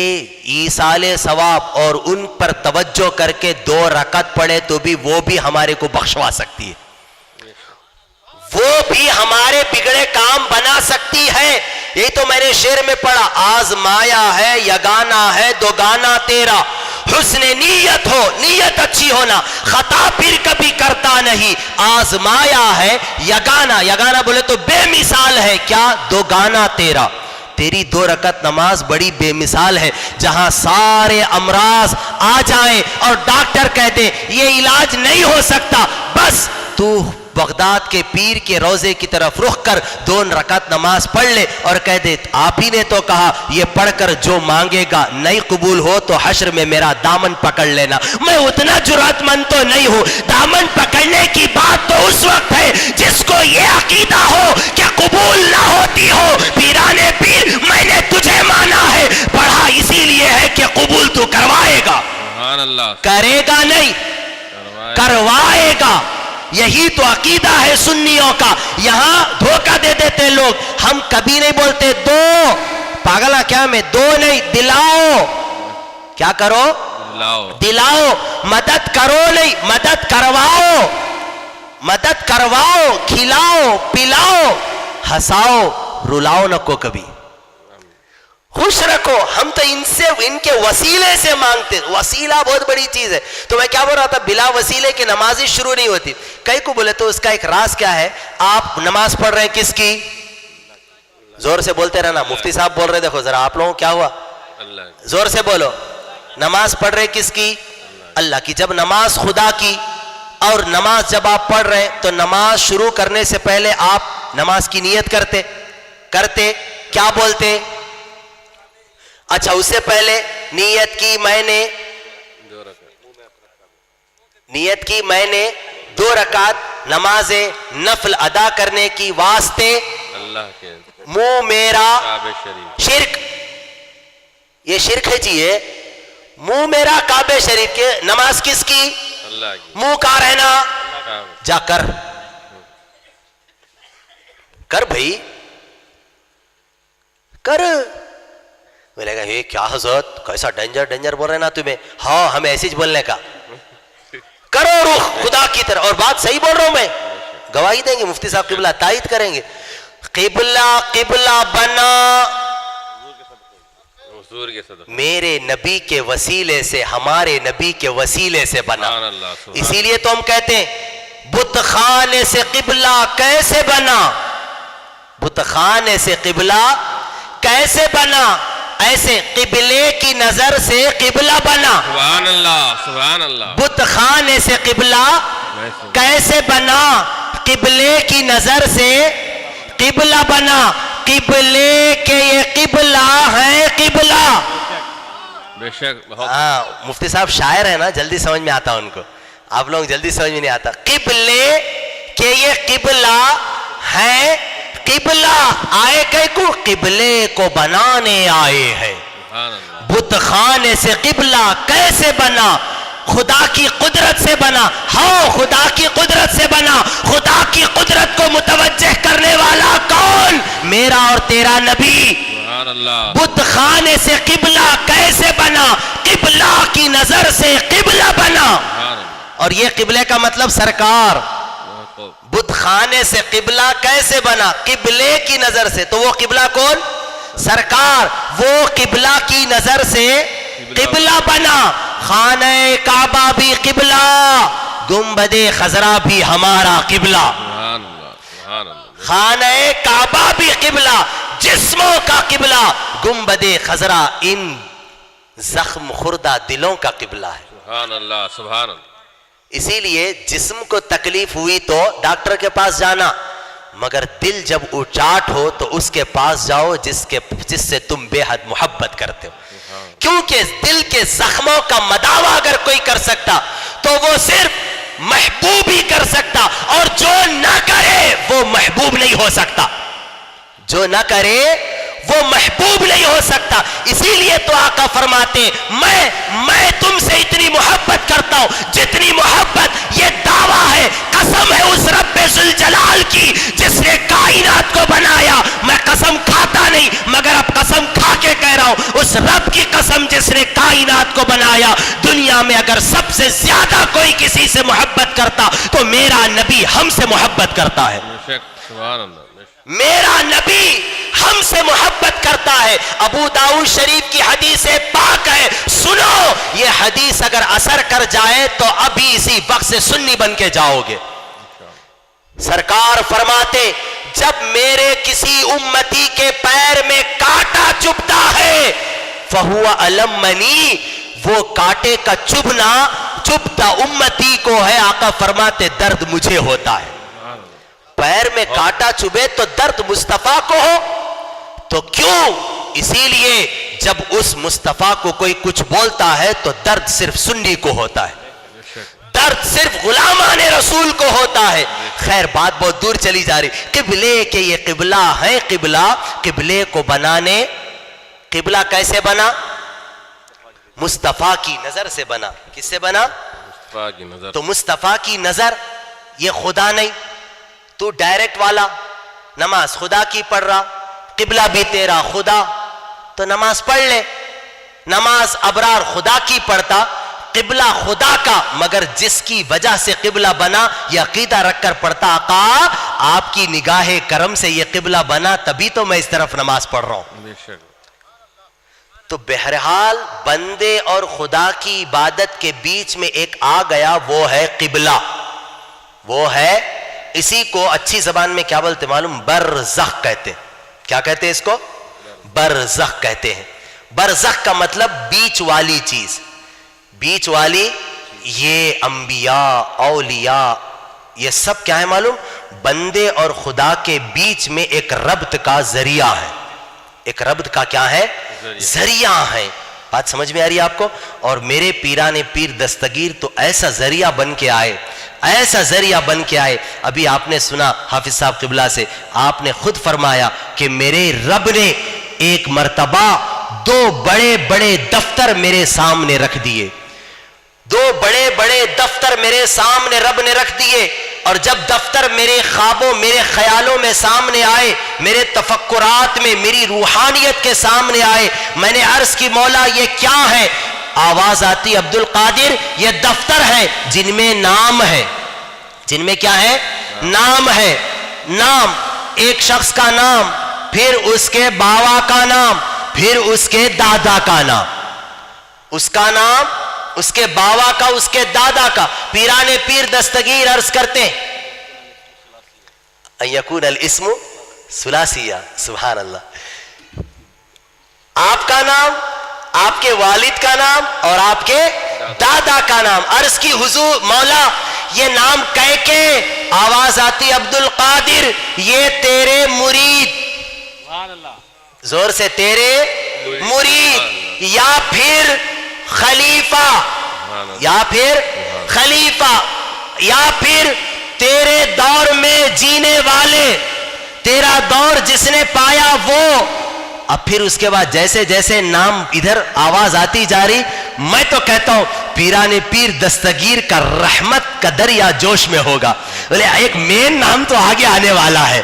ایصال ثواب اور ان پر توجہ کر کے 2 رکعت پڑھے تو بھی وہ بھی ہمارے کو بخشوا سکتی ہے, وہ بھی ہمارے بگڑے کام بنا سکتی ہے. یہی تو میں نے شعر میں پڑھا آزمایا ہے یگانا ہے دوگانا تیرا. حسن نیت ہو, نیت اچھی ہونا, خطا پھر کبھی کرتا نہیں. آزمایا ہے یگانا, یگانا بولے تو بے مثال ہے. کیا؟ دوگانا تیرا. تیری 2 رکعت نماز بڑی بے مثال ہے. جہاں سارے امراض آ جائیں اور ڈاکٹر کہہ دے یہ علاج نہیں ہو سکتا, بس تو بغداد کے پیر کے روزے کی طرف رخ کر 2 رکعت نماز پڑھ لے اور کہہ دے آپ ہی نے تو کہا یہ پڑھ کر جو مانگے گا نہیں قبول ہو تو حشر میں میرا دامن پکڑ لینا. میں اتنا جرأت مند تو نہیں ہوں. دامن پکڑنے کی بات تو اس وقت ہے جس کو یہ عقیدہ ہو کہ قبول نہ ہوتی ہو. پیرانے پیر میں نے تجھے مانا ہے, پڑھا اسی لیے ہے کہ قبول تو کروائے گا. سبحان اللہ. کرے گا نہیں, کروائے گا. یہی تو عقیدہ ہے سنیوں کا. یہاں دھوکہ دے دیتے لوگ. ہم کبھی نہیں بولتے 2 پاگلا کیا میں 2 نہیں, دلاؤ. کیا کرو؟ دلاؤ. مدد کرو نہیں, مدد کرواؤ. مدد کرواؤ, کھلاؤ پلاؤ, ہنساؤ رلاؤ نہ کو کبھی, خوش رکھو. ہم تو ان سے ان کے وسیلے سے مانگتے. وسیلہ بہت بڑی چیز ہے. تو میں کیا بول رہا تھا, بلا وسیلے کی نماز ہی شروع نہیں ہوتی. کئی کو بولے تو اس کا ایک راز کیا ہے. آپ نماز پڑھ رہے ہیں کس کی؟ زور سے بولتے رہنا. مفتی صاحب بول رہے دیکھو ذرا آپ لوگوں کیا ہوا, زور سے بولو. نماز پڑھ رہے کس کی؟ اللہ کی. جب نماز خدا کی اور نماز جب آپ پڑھ رہے ہیں تو نماز شروع کرنے سے پہلے آپ نماز کی نیت کرتے کیا بولتے؟ اچھا اس سے پہلے نیت کی میں نے 2 رکعت نماز نفل ادا کرنے کی واسطے اللہ کے منہ میرا کعبہ شریف. شرک, یہ شرک ہے جی. یہ منہ میرا کعبہ شریف کے. نماز کس کی؟ اللہ کی. منہ کا رہنا. جا کر بھائی کر. میں نے کہا یہ کیا حضرت کیسا ڈینجر بول رہے نا تمہیں. ہاں ہمیں ایسی بولنے کا. کرو رخ خدا کی طرف. اور بات صحیح بول رہا ہوں میں, گواہی دیں گے مفتی صاحب قبلہ, تائید کریں گے. قبلہ بنا حضور کے صدقے, میرے نبی کے وسیلے سے, ہمارے نبی کے وسیلے سے بنا. اسی لیے تو ہم کہتے ہیں بت خانے سے قبلہ کیسے بنا, بت خانے سے قبلہ کیسے بنا, ایسے قبلے کی نظر سے قبلہ بنا. سبحان اللہ. سبحان اللہ. بت خانے سے قبلہ کیسے بنا, قبلے کی نظر سے قبلہ بنا. قبلے کے یہ قبلہ ہے قبلہ. بے شک. ہاں مفتی صاحب شاعر ہے نا, جلدی سمجھ میں آتا ان کو, آپ لوگ جلدی سمجھ میں نہیں آتا. قبلے کے یہ قبلہ ہے قبلہ آئے گئے کو قبلے کو بنانے آئے ہیں. سبحان اللہ. بت خانے سے قبلہ کیسے بنا؟ خدا کی قدرت سے بنا. ہاں خدا کی قدرت سے بنا. خدا کی قدرت کو متوجہ کرنے والا کون؟ میرا اور تیرا نبی. سبحان اللہ. بت خانے سے قبلہ کیسے بنا؟ قبلہ کی نظر سے قبلہ بنا. سبحان اللہ. اور یہ قبلے کا مطلب سرکار. بہت خوب. بت خانے سے قبلہ کیسے بنا؟ قبلے کی نظر سے. تو وہ قبلہ کون؟ سرکار. وہ قبلہ کی نظر سے قبلہ بنا. خانہ کعبہ بھی قبلہ، گنبد خضرا بھی ہمارا قبلہ. سبحان اللہ. سبحان اللہ. خانہ کعبہ بھی قبلہ، جسموں کا قبلہ. گنبد خضرا ان زخم خوردہ دلوں کا قبلہ ہے. سبحان اللہ. سبحان اللہ. اسی لیے جسم کو تکلیف ہوئی تو ڈاکٹر کے پاس جانا، مگر دل جب اچاٹ ہو تو اس کے پاس جاؤ جس سے تم بے حد محبت کرتے ہو. کیونکہ دل کے زخموں کا مداوع اگر کوئی کر سکتا تو وہ صرف محبوب ہی کر سکتا، اور جو نہ کرے وہ محبوب نہیں ہو سکتا. جو نہ کرے وہ محبوب نہیں ہو سکتا. اسی لیے تو آقا فرماتے میں تم سے اتنی محبت کرتا ہوں جتنی محبت یہ دعویٰ ہے. قسم ہے اس رب ذوالجلال کی جس نے کائنات کو بنایا. میں قسم کھاتا نہیں مگر اب قسم کھا کے کہہ رہا ہوں، اس رب کی قسم جس نے کائنات کو بنایا. دنیا میں اگر سب سے زیادہ کوئی کسی سے محبت کرتا تو میرا نبی ہم سے محبت کرتا ہے. بے شک. سبحان اللہ. بے شک. میرا نبی ہم سے محبت کرتا ہے. ابو داؤد شریف کی حدیث پاک ہے، سنو یہ حدیث اگر اثر کر جائے تو ابھی اسی وقت سے سنی بن کے جاؤ گے. سرکار فرماتے جب میرے کسی امتی کے پیر میں کانٹا چبھتا ہے فہو المنی، وہ کانٹے کا چبھتا امتی کو ہے. آقا فرماتے درد مجھے ہوتا ہے. پیر میں کانٹا چبھے تو درد مصطفیٰ کو ہو تو کیوں؟ اسی لیے جب اس مصطفیٰ کو کوئی کچھ بولتا ہے تو درد صرف سنی کو ہوتا ہے، درد صرف غلامان رسول کو ہوتا ہے. خیر بات بہت دور چلی جا رہی. قبلے کے یہ قبلہ ہے. قبلے کو بنانے، قبلہ کیسے بنا؟ مصطفیٰ کی نظر سے بنا. کس سے بنا؟ مصطفیٰ کی نظر. تو مصطفیٰ کی نظر یہ خدا نہیں. تو ڈائریکٹ والا نماز خدا کی پڑھ رہا، قبلہ بھی تیرا خدا، تو نماز پڑھ لے. نماز ابرار خدا کی پڑھتا، قبلہ خدا کا، مگر جس کی وجہ سے قبلہ بنا یہ عقیدہ رکھ کر پڑھتا آقا آپ کی نگاہ کرم سے یہ قبلہ بنا تبھی تو میں اس طرف نماز پڑھ رہا ہوں. بے شک. تو بہرحال بندے اور خدا کی عبادت کے بیچ میں ایک آ گیا، وہ ہے قبلہ. وہ ہے، اسی کو اچھی زبان میں کیا بولتے معلوم؟ برزخ کہتے. کیا کہتے ہیں اس کو؟ برزخ کہتے ہیں. برزخ کا مطلب بیچ والی چیز. بیچ والی یہ انبیاء اولیاء یہ سب کیا ہے معلوم؟ بندے اور خدا کے بیچ میں ایک ربط کا ذریعہ ہے. ایک ربط کا کیا ہے؟ ذریعہ ہے. بات سمجھ میں آ رہی ہے آپ کو؟ اور میرے پیران پیر دستگیر تو ایسا ذریعہ بن کے آئے، ایسا ذریعہ بن کے آئے. ابھی آپ نے سنا حافظ صاحب قبلہ سے، آپ نے خود فرمایا کہ میرے رب نے ایک مرتبہ 2 بڑے بڑے دفتر میرے سامنے رکھ دیے. 2 بڑے بڑے دفتر میرے سامنے رب نے رکھ دیے، اور جب دفتر میرے خوابوں میرے خیالوں میں سامنے آئے، میرے تفکرات میں میری روحانیت کے سامنے آئے، میں نے عرض کی مولا یہ کیا ہے؟ آواز آتی عبد القادر یہ دفتر ہے جن میں نام ہے. جن میں کیا ہے؟ نام ہے. نام، ایک شخص کا نام، پھر اس کے باوا کا نام، پھر اس کے دادا کا نام. اس کا نام، اس کے باوا کا، اس کے دادا کا. پیران پیر دستگیر عرض کرتے ہیں ان یکون الاسم ثلاثیہ. سبحان اللہ. آپ کا نام، آپ کے والد کا نام اور آپ کے دادا کا نام. عرض کی حضور مولا یہ نام کہہ کے آواز آتی عبد القادر یہ تیرے مرید. زور سے، تیرے مرید یا پھر خلیفہ، یا پھر خلیفہ، یا پھر تیرے دور میں جینے والے، تیرا دور جس نے پایا وہ. اب پھر اس کے بعد جیسے جیسے نام ادھر آواز آتی جا رہی, میں تو کہتا ہوں پیران پیر دستگیر کا رحمت کا دریا جوش میں ہوگا. بولے ایک مین نام تو آگے آنے والا ہے.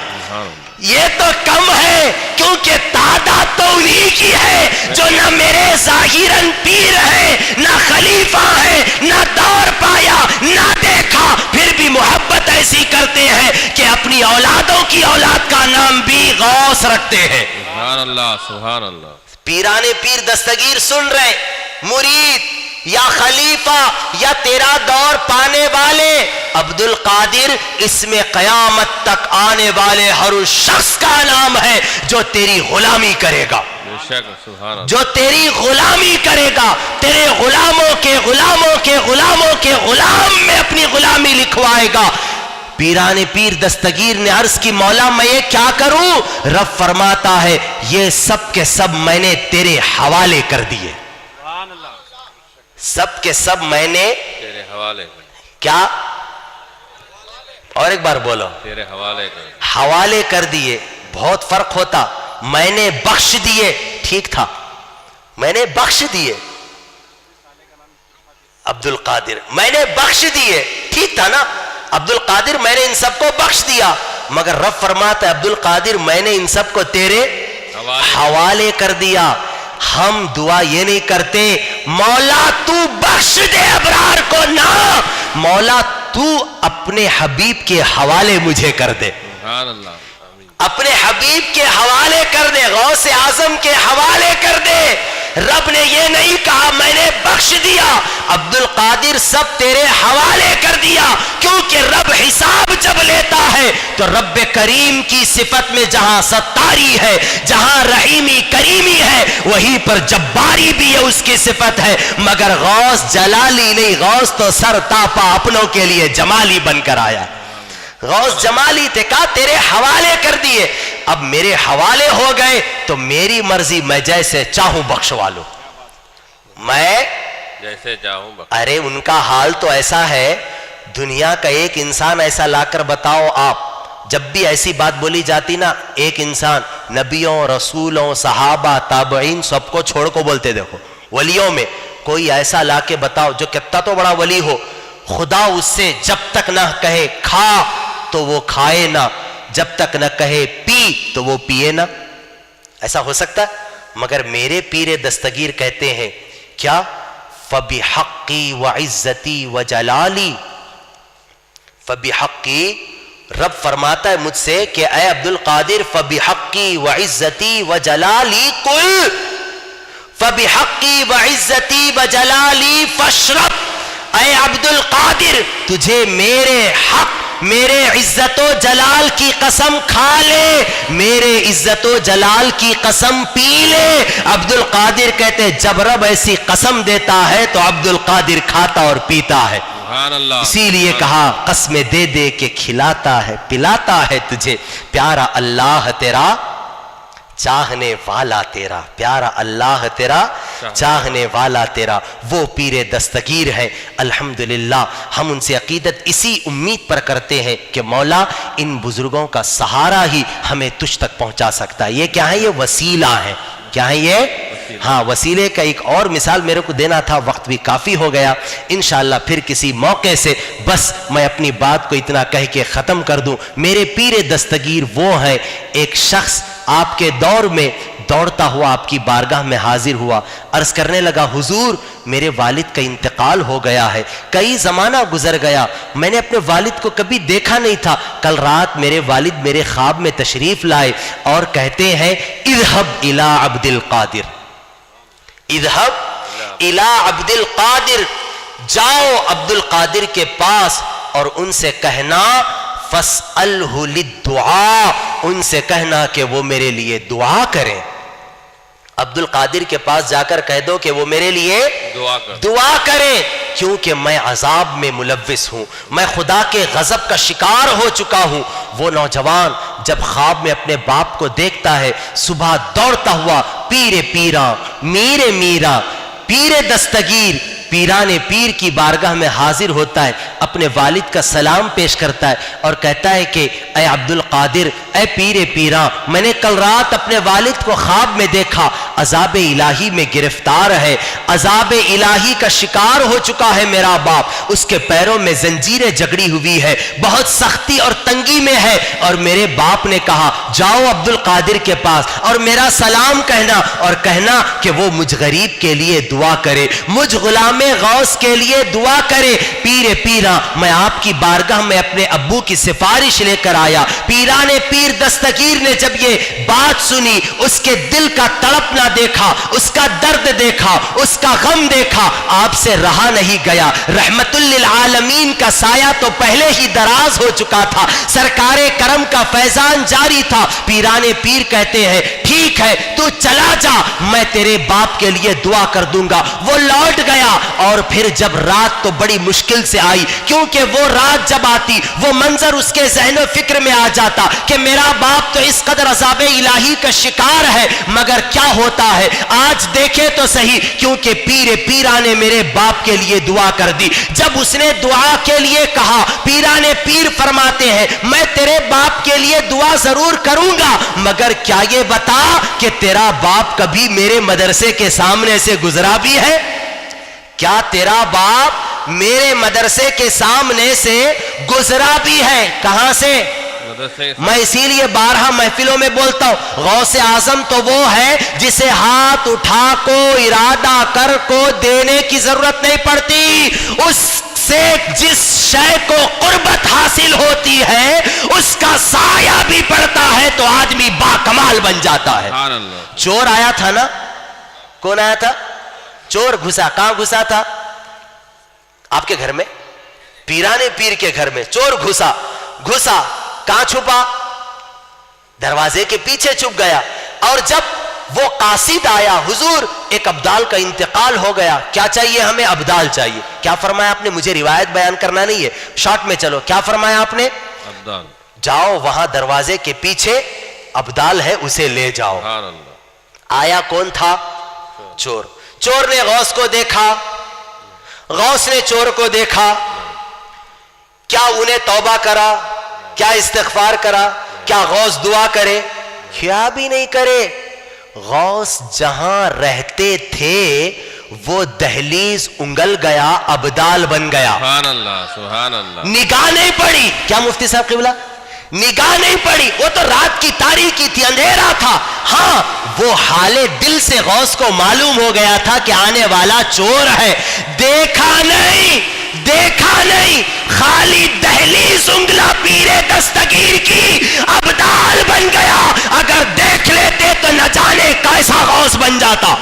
یہ تو کم ہے کیونکہ تعداد تو انہی کی ہے جو نہ میرے ظاہراً پیر ہے, نہ خلیفہ ہے, نہ دور پایا, نہ دیکھا, پھر بھی محبت ایسی کرتے ہیں کہ اپنی اولادوں کی اولاد کا نام بھی غوث رکھتے ہیں. سبحان اللہ سبحان اللہ. پیران پیر دستگیر سن رہے, مرید یا خلیفہ یا تیرا دور پانے والے, عبد القادر اس میں قیامت تک آنے والے ہر اس شخص کا نام ہے جو تیری غلامی کرے گا, بے شک سبحان اللہ. جو تیری غلامی کرے گا, تیرے غلاموں کے غلاموں کے غلاموں کے غلام میں اپنی غلامی لکھوائے گا. پیران پیر دستگیر نے عرض کی مولا میں یہ کیا کروں؟ رب فرماتا ہے یہ سب کے سب میں نے تیرے حوالے کر دیے, سب کے سب میں نے تیرے حوالے کیا, اور ایک بار بولو, تیرے حوالے کر. حوالے کر دیے. بہت فرق ہوتا. میں نے بخش دیے ٹھیک تھا, میں نے بخش دیے عبد القادر, میں نے بخش دیے ٹھیک تھا نا. عبد القادر میں نے ان سب کو بخش دیا, مگر رب فرماتا ہے عبد القادر میں نے ان سب کو تیرے حوالے کر دیا. ہم دعا یہ نہیں کرتے مولا تو بخش دے ابرار کو, نہ مولا تو اپنے حبیب کے حوالے مجھے کر دے, سبحان اللہ. اپنے حبیب کے حوالے کر دے, غوث اعظم کے حوالے کر دے. رب نے یہ نہیں کہا میں نے بخش دیا, عبد القادر سب تیرے حوالے کر دیا, کیونکہ رب حساب جب لیتا ہے تو رب کریم کی صفت میں جہاں ستاری ہے, جہاں رحیمی کریمی ہے, وہیں پر جباری بھی ہے اس کی صفت ہے. مگر غوث جلالی نہیں, غوث تو سر تاپا اپنوں کے لیے جمالی بن کر آیا. غوث جمالی تھے, کہا تیرے حوالے کر دیے. اب میرے حوالے ہو گئے تو میری مرضی, میں جیسے چاہوں بخشوا لوں, میں جیسے چاہوں بخش. ارے ان کا حال تو ایسا ہے, دنیا کا ایک انسان ایسا لا کر بتاؤ آپ, جب بھی ایسی بات بولی جاتی نا, ایک انسان نبیوں رسولوں صحابہ تابعین سب کو چھوڑ کو بولتے, دیکھو ولیوں میں کوئی ایسا لا کے بتاؤ جو کتنا تو بڑا ولی ہو, خدا اس سے جب تک نہ کہے کھا تو وہ کھائے نہ, جب تک نہ کہے پی تو وہ پیے نہ. ایسا ہو سکتا ہے؟ مگر میرے پیر دستگیر کہتے ہیں کیا, فبحقی وعزتی وجلالی, فبحقی, رب فرماتا ہے مجھ سے کہ اے عبد القادر فبحقی وعزتی وجلالی کل, فبحقی وعزتی وجلالی فاشرب. اے عبد القادر تجھے میرے حق میرے عزت و جلال کی قسم کھا لے, میرے عزت و جلال کی قسم پی لے. عبد القادر کہتے جب رب ایسی قسم دیتا ہے تو عبد القادر کھاتا اور پیتا ہے. سبحان اللہ. اسی لیے کہا قسمیں دے دے کے کھلاتا ہے پلاتا ہے تجھے, پیارا اللہ تیرا چاہنے والا تیرا, پیارا اللہ تیرا چاہنے والا تیرا. وہ پیر دستگیر ہے. الحمدللہ ہم ان سے عقیدت اسی امید پر کرتے ہیں کہ مولا ان بزرگوں کا سہارا ہی ہمیں تجھ تک پہنچا سکتا ہے. یہ کیا ہے؟ یہ وسیلہ ہے. کیا ہے یہ؟ ہاں, وسیلے کا ایک اور مثال میرے کو دینا تھا, وقت بھی کافی ہو گیا. انشاءاللہ پھر کسی موقع سے بس میں اپنی بات کو اتنا کہہ کے ختم کر دوں. میرے پیر دستگیر وہ ہیں, ایک شخص آپ کے دور میں دوڑتا ہوا آپ کی بارگاہ میں حاضر ہوا, عرض کرنے لگا حضور میرے والد کا انتقال ہو گیا ہے, کئی زمانہ گزر گیا, میں نے اپنے والد کو کبھی دیکھا نہیں تھا. کل رات میرے والد میرے خواب میں تشریف لائے اور کہتے ہیں اذهب الى عبد القادر, اذهب الى عبد القادر, جاؤ عبد القادر کے پاس اور ان سے کہنا فاسألہ للدعاء, ان سے کہنا کہ وہ میرے لیے دعا کریں. عبد القادر کے پاس جا کر کہہ دو کہ وہ میرے لیے دعا کریں, کیونکہ میں عذاب میں ملوث ہوں, میں خدا کے غضب کا شکار ہو چکا ہوں. وہ نوجوان جب خواب میں اپنے باپ کو دیکھتا ہے, صبح دوڑتا ہوا پیر پیرا میرے میرا پیر دستگیر پیران پیر کی بارگاہ میں حاضر ہوتا ہے، اپنے والد کا سلام پیش کرتا ہے اور کہتا ہے کہ اے عبد القادر، اے پیر پیراں، میں نے کل رات اپنے والد کو خواب میں دیکھا، عذاب الہی میں گرفتار ہے، عذاب الہی کا شکار ہو چکا ہے میرا باپ، اس کے پیروں میں زنجیریں جگڑی ہوئی ہے، بہت سختی اور تنگی میں ہے، اور میرے باپ نے کہا جاؤ عبد القادر کے پاس اور میرا سلام کہنا اور کہنا کہ وہ مجھ غریب کے لیے دعا کرے، مجھ غلام غوث کے لیے دعا کرے۔ پیر پیراں، میں آپ کی بارگاہ میں اپنے ابو کی سفارش لے کر آیا۔ پیران پیر دستگیر نے جب یہ بات سنی، اس کے دل کا تڑپنا دیکھا، اس کا درد دیکھا، اس کا غم دیکھا، آپ سے رہا نہیں گیا۔ رحمت للعالمین کا سایہ تو پہلے ہی دراز ہو چکا تھا، سرکار کرم کا فیضان جاری تھا۔ پیران پیر کہتے ہیں ٹھیک ہے تو چلا جا، میں تیرے باپ کے لیے دعا کر دوں گا۔ وہ لوٹ گیا، اور پھر جب رات تو بڑی مشکل سے آئی، کیونکہ وہ رات جب آتی وہ منظر اس کے ذہن و فکر میں آ جاتا کہ میرا باپ تو اس قدر عذاب الہی کا شکار ہے، مگر کیا ہوتا ہے آج دیکھے تو صحیح، کیونکہ پیر پیرا نے میرے باپ کے لیے دعا کر دی۔ جب اس نے دعا کے لیے کہا، پیران پیر فرماتے ہیں میں تیرے باپ کے لیے دعا ضرور کروں گا، مگر کیا یہ بتا کہ تیرا باپ کبھی میرے مدرسے کے سامنے سے گزرا بھی ہے؟ کیا تیرا باپ میرے مدرسے کے سامنے سے گزرا بھی ہے؟ کہاں سے؟ میں اسی لیے بارہا محفلوں میں بولتا ہوں، غوث اعظم تو وہ ہے جسے ہاتھ اٹھا کو ارادہ کر کو دینے کی ضرورت نہیں پڑتی، اس سے جس شے کو قربت حاصل ہوتی ہے اس کا سایہ بھی پڑتا ہے تو آدمی با کمال بن جاتا ہے۔ چور آیا تھا نا، کون آیا تھا؟ چور گھسا، کہاں گھسا تھا؟ آپ کے گھر میں، پیران پیر کے گھر میں چور گھسا کہاں چھپا؟ دروازے کے پیچھے چھپ گیا، اور جب وہ قاصد آیا، حضور ایک ابدال کا انتقال ہو گیا، کیا چاہیے ہمیں؟ ابدال چاہیے۔ کیا فرمایا آپ نے؟ مجھے روایت بیان کرنا نہیں ہے، شارٹ میں چلو، کیا فرمایا آپ نے؟ ابدال، جاؤ وہاں دروازے کے پیچھے ابدال ہے، اسے لے جاؤ۔ آیا کون تھا؟ چور۔ چور نے غوث کو دیکھا، غوث نے چور کو دیکھا، کیا انہیں توبہ کرا؟ کیا استغفار کرا؟ کیا غوث دعا کرے؟ کیا بھی نہیں کرے۔ غوث جہاں رہتے تھے وہ دہلیز انگل گیا، ابدال بن گیا۔ سبحان اللہ، سبحان اللہ۔ نگاہ نہیں پڑی، کیا مفتی صاحب قبلہ؟ نگاہ نہیں پڑی، وہ تو رات کی تاریکی تھی، اندھیرا تھا۔ ہاں وہ حال دل سے غوث کو معلوم ہو گیا تھا کہ آنے والا چور ہے، دیکھا نہیں، خالی دہلیز انگلا پیر دستگیر کی، ابدال بن گیا۔ اگر دیکھ لیتے تو نہ جانے کیسا غوث بن جاتا،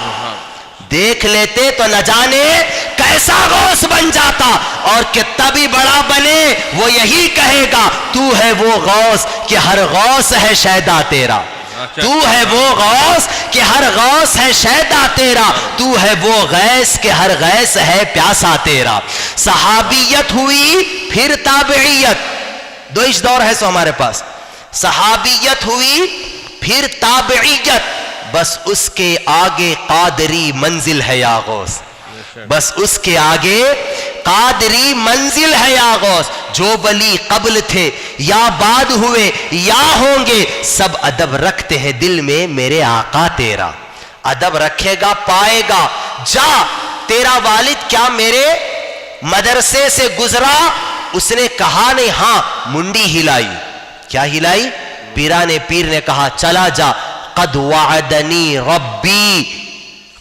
دیکھ لیتے تو نہ جانے کیسا غوث بن جاتا۔ اور کتنا بھی بڑا بنے وہ یہی کہے گا تو ہے وہ غوث کہ ہر غوث ہے شیدا تیرا، تو ہے وہ غوث کہ ہر غوث ہے شیدا تیرا، تو ہے وہ غیث کہ ہر غیث ہے پیاسا تیرا۔ صحابیت ہوئی پھر تابعیت، دو اچ دور ہے سو ہمارے پاس، صحابیت ہوئی پھر تابعیت، بس اس کے آگے قادری منزل ہے یا غوث، بس اس کے آگے قادری منزل ہے یا غوث۔ جو ولی قبل تھے یا بعد ہوئے یا ہوں گے، سب ادب رکھتے ہیں دل میں میرے آقا تیرا، ادب رکھے گا پائے گا۔ جا، تیرا والد کیا میرے مدرسے سے گزرا؟ اس نے کہا نہیں، ہاں منڈی ہلائی۔ کیا ہلائی؟ پیران پیر نے کہا چلا جا، قد وعدنی ربی،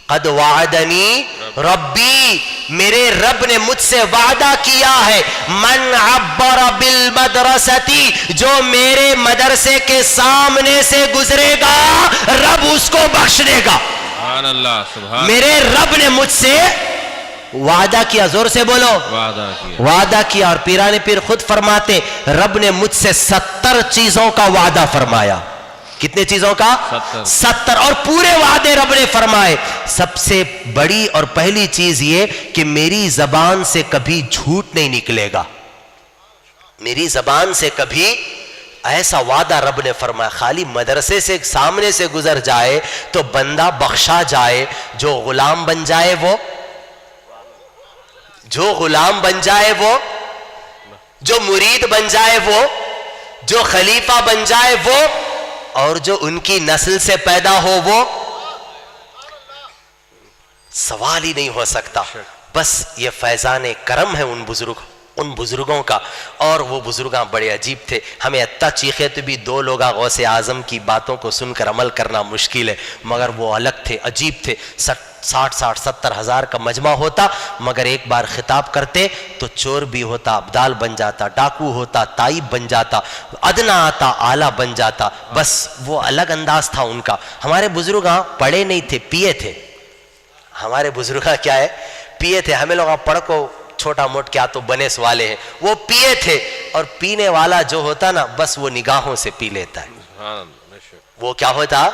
قد وعدنی ربی، میرے رب نے مجھ سے وعدہ کیا ہے، من عبر بالمدرستی، جو میرے مدرسے کے سامنے سے گزرے گا رب اس کو بخش دے گا۔ سبحان اللہ، سبحان، میرے رب نے مجھ سے وعدہ کیا، زور سے بولو، وعدہ کیا۔ اور پیران پیر خود فرماتے رب نے مجھ سے 70 چیزوں کا وعدہ فرمایا۔ کتنے چیزوں کا؟ 70، اور پورے وعدے رب نے فرمائے۔ سب سے بڑی اور پہلی چیز یہ کہ میری زبان سے کبھی جھوٹ نہیں نکلے گا، میری زبان سے کبھی، ایسا وعدہ رب نے فرمایا۔ خالی مدرسے سے سامنے سے گزر جائے تو بندہ بخشا جائے، جو غلام بن جائے وہ جو غلام بن جائے وہ, جو مرید بن جائے وہ, جو خلیفہ بن جائے وہ, اور جو ان کی نسل سے پیدا ہو وہ, سوال ہی نہیں ہو سکتا. بس یہ فیضان کرم ہے ان بزرگوں کا. اور وہ بزرگاں بڑے عجیب تھے. ہمیں اتنا چیخے تو بھی دو لوگ غوث اعظم کی باتوں کو سن کر عمل کرنا مشکل ہے, مگر وہ الگ تھے, عجیب تھے. 60-70 ہزار کا مجمع ہوتا, مگر ایک بار خطاب کرتے تو چور بھی ہوتا ابدال بن جاتا, ڈاکو ہوتا تائب بن جاتا, ادنا آتا اعلیٰ بن جاتا. بس وہ الگ انداز تھا ان کا. ہمارے بزرگاں پڑھے نہیں تھے, پیے تھے. ہمارے بزرگاں کیا ہے, پیے تھے. ہمیں لوگ پڑھ کو چھوٹا موٹ کیا تو بنس والے ہیں, وہ پیے تھے. اور پینے والا جو ہوتا نا, بس وہ نگاہوں سے پی لیتا ہے. وہ کیا ہوتا,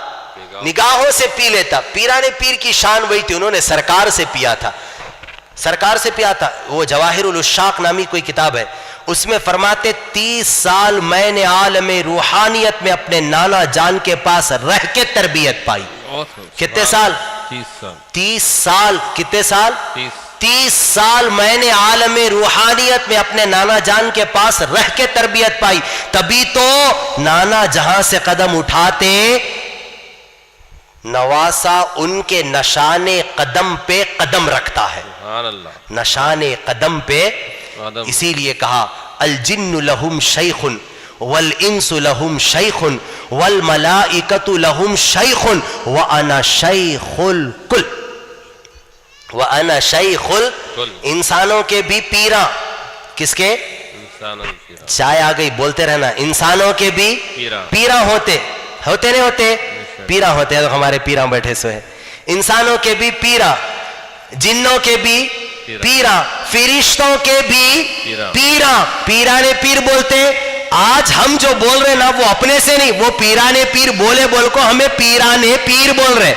نگاہوں سے پی لیتا. پیران پیر کی شان وہی تھی, انہوں نے سرکار سے پیا تھا, سرکار سے پیا تھا. وہ جواہر الاشاق نامی کوئی کتاب ہے, اس میں فرماتے 30 سال میں نے عالم روحانیت میں اپنے نانا جان کے پاس رہ کے تربیت پائی. کتنے سال؟ 30 سال. کتنے سال؟ 30 سال میں نے عالم روحانیت میں اپنے نانا جان کے پاس رہ کے تربیت پائی. تبھی تو نانا جہاں سے قدم اٹھاتے نواسا ان کے نشان قدم پہ قدم رکھتا ہے. نشان قدم پہ. اسی لیے کہا الجن لہم شیخ والانس لہم شیخ والملائکۃ لہم شیخ وانا شیخ الکل. وانا شیخ الکل. انسانوں کے بھی پیراں. کس کے؟ چائے آ گئی بولتے رہنا. انسانوں کے بھی پیراں ہوتے نہیں ہوتے؟ پیراں ہوتے ہیں. ہمارے پیراں بیٹھے سو ہیں. انسانوں کے بھی پیراں, جنوں کے بھی پیراں, فرشتوں کے بھی پیراں. پیرانے پیر بولتے. آج ہم جو بول رہے نا وہ اپنے سے نہیں, وہ پیرانے پیر بولے بول کو ہمیں پیرانے پیر بول رہے.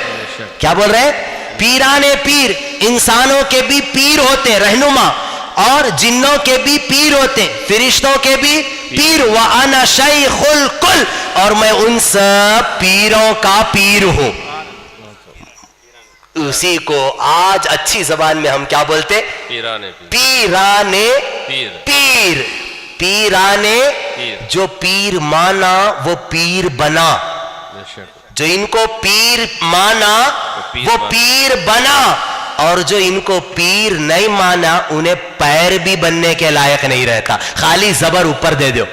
کیا بول رہے؟ پیرانے پیر. انسانوں کے بھی پیر ہوتے رہنما, اور جنوں کے بھی پیر ہوتے, فرشتوں کے بھی پیر. وَأَنَا شَيْخُ الْكُلِّ. اور میں ان سب پیروں کا پیر ہوں. اسی کو آج اچھی زبان میں ہم کیا بولتے؟ پیرانے پیر. پیرانے جو پیر مانا وہ پیر بنا. جو ان کو پیر مانا وہ پیر بنا, اور جو ان کو پیر نہیں مانا انہیں پیر بھی بننے کے لائق نہیں رہتا. خالی زبر اوپر دے دو,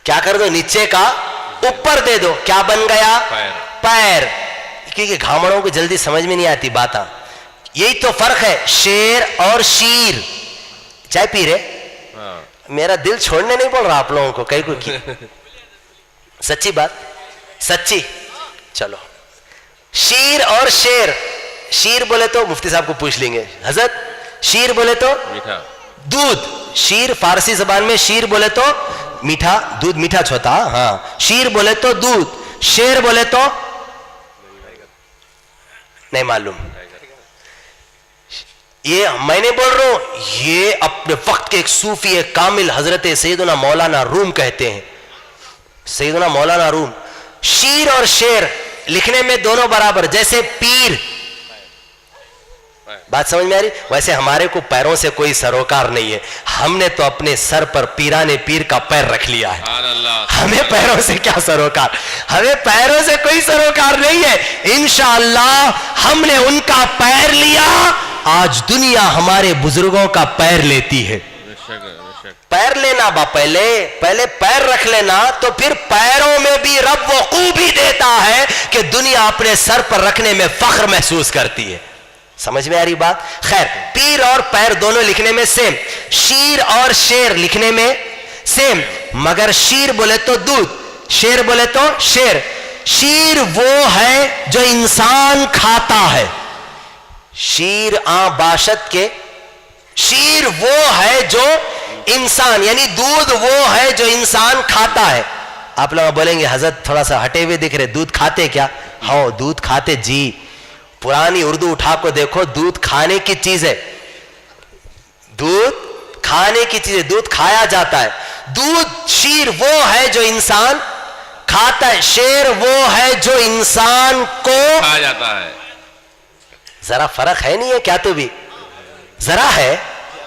کیا کر دو, نیچے کا اوپر دے دو, کیا بن گیا؟ پیر. کیونکہ گھامڑوں کو جلدی سمجھ میں نہیں آتی باتاں. یہی تو فرق ہے شیر اور شیر. چائے پی رہے, میرا دل چھوڑنے نہیں بول رہا آپ لوگوں کو کہیں کو. سچی بات, سچی. چلو, شیر اور شیر. شیر بولے تو مفتی صاحب کو پوچھ لیں گے حضرت, شیر بولے تو دودھ. شیر فارسی زبان میں شیر بولے تو میٹھا, دودھ میٹھا چھوتا. ہاں, شیر بولے تو دودھ, شیر بولے تو نہیں معلوم. یہ میں نے بول رہا ہوں, یہ اپنے وقت کے ایک صوفی کامل حضرت سیدنا مولانا روم کہتے ہیں. سیدنا مولانا روم. شیر اور شیر لکھنے میں دونوں برابر. جیسے پیر, بات سمجھ میں آ رہی؟ ویسے ہمارے کو پیروں سے کوئی سروکار نہیں ہے. ہم نے تو اپنے سر پر پیرانے پیر کا پیر رکھ لیا ہے. ہمیں پیروں سے کیا سروکار, ہمیں پیروں سے کوئی سروکار نہیں ہے. انشاءاللہ ہم نے ان کا پیر لیا, آج دنیا ہمارے بزرگوں کا پیر لیتی ہے. پیر لینا با پہلے پیر رکھ لینا, تو پھر پیروں میں بھی رب وہ خوبی دیتا ہے کہ دنیا اپنے سر پر رکھنے میں فخر محسوس کرتی ہے. سمجھ میں آ رہی بات؟ خیر, پیر اور پیر دونوں لکھنے میں سیم, شیر اور شیر لکھنے میں سیم, مگر شیر بولے تو دودھ, شیر بولے تو شیر. شیر وہ ہے جو انسان کھاتا ہے. شیر باشد کے, شیر وہ ہے جو انسان, یعنی دودھ وہ ہے جو انسان کھاتا ہے. آپ لوگ بولیں گے حضرت تھوڑا سا ہٹے ہوئے دکھ رہے, دودھ کھاتے کیا؟ ہاں دودھ کھاتے جی. پرانی اردو اٹھا کو دیکھو, دودھ کھانے کی چیز ہے. دودھ کھانے کی چیز ہے, دودھ کھایا جاتا ہے. دودھ, شیر وہ ہے جو انسان کھاتا ہے, شیر وہ ہے جو انسان کو کھایا جاتا ہے. ذرا فرق ہے نہیں ہے کیا؟ تو بھی ذرا ہے.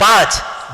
5।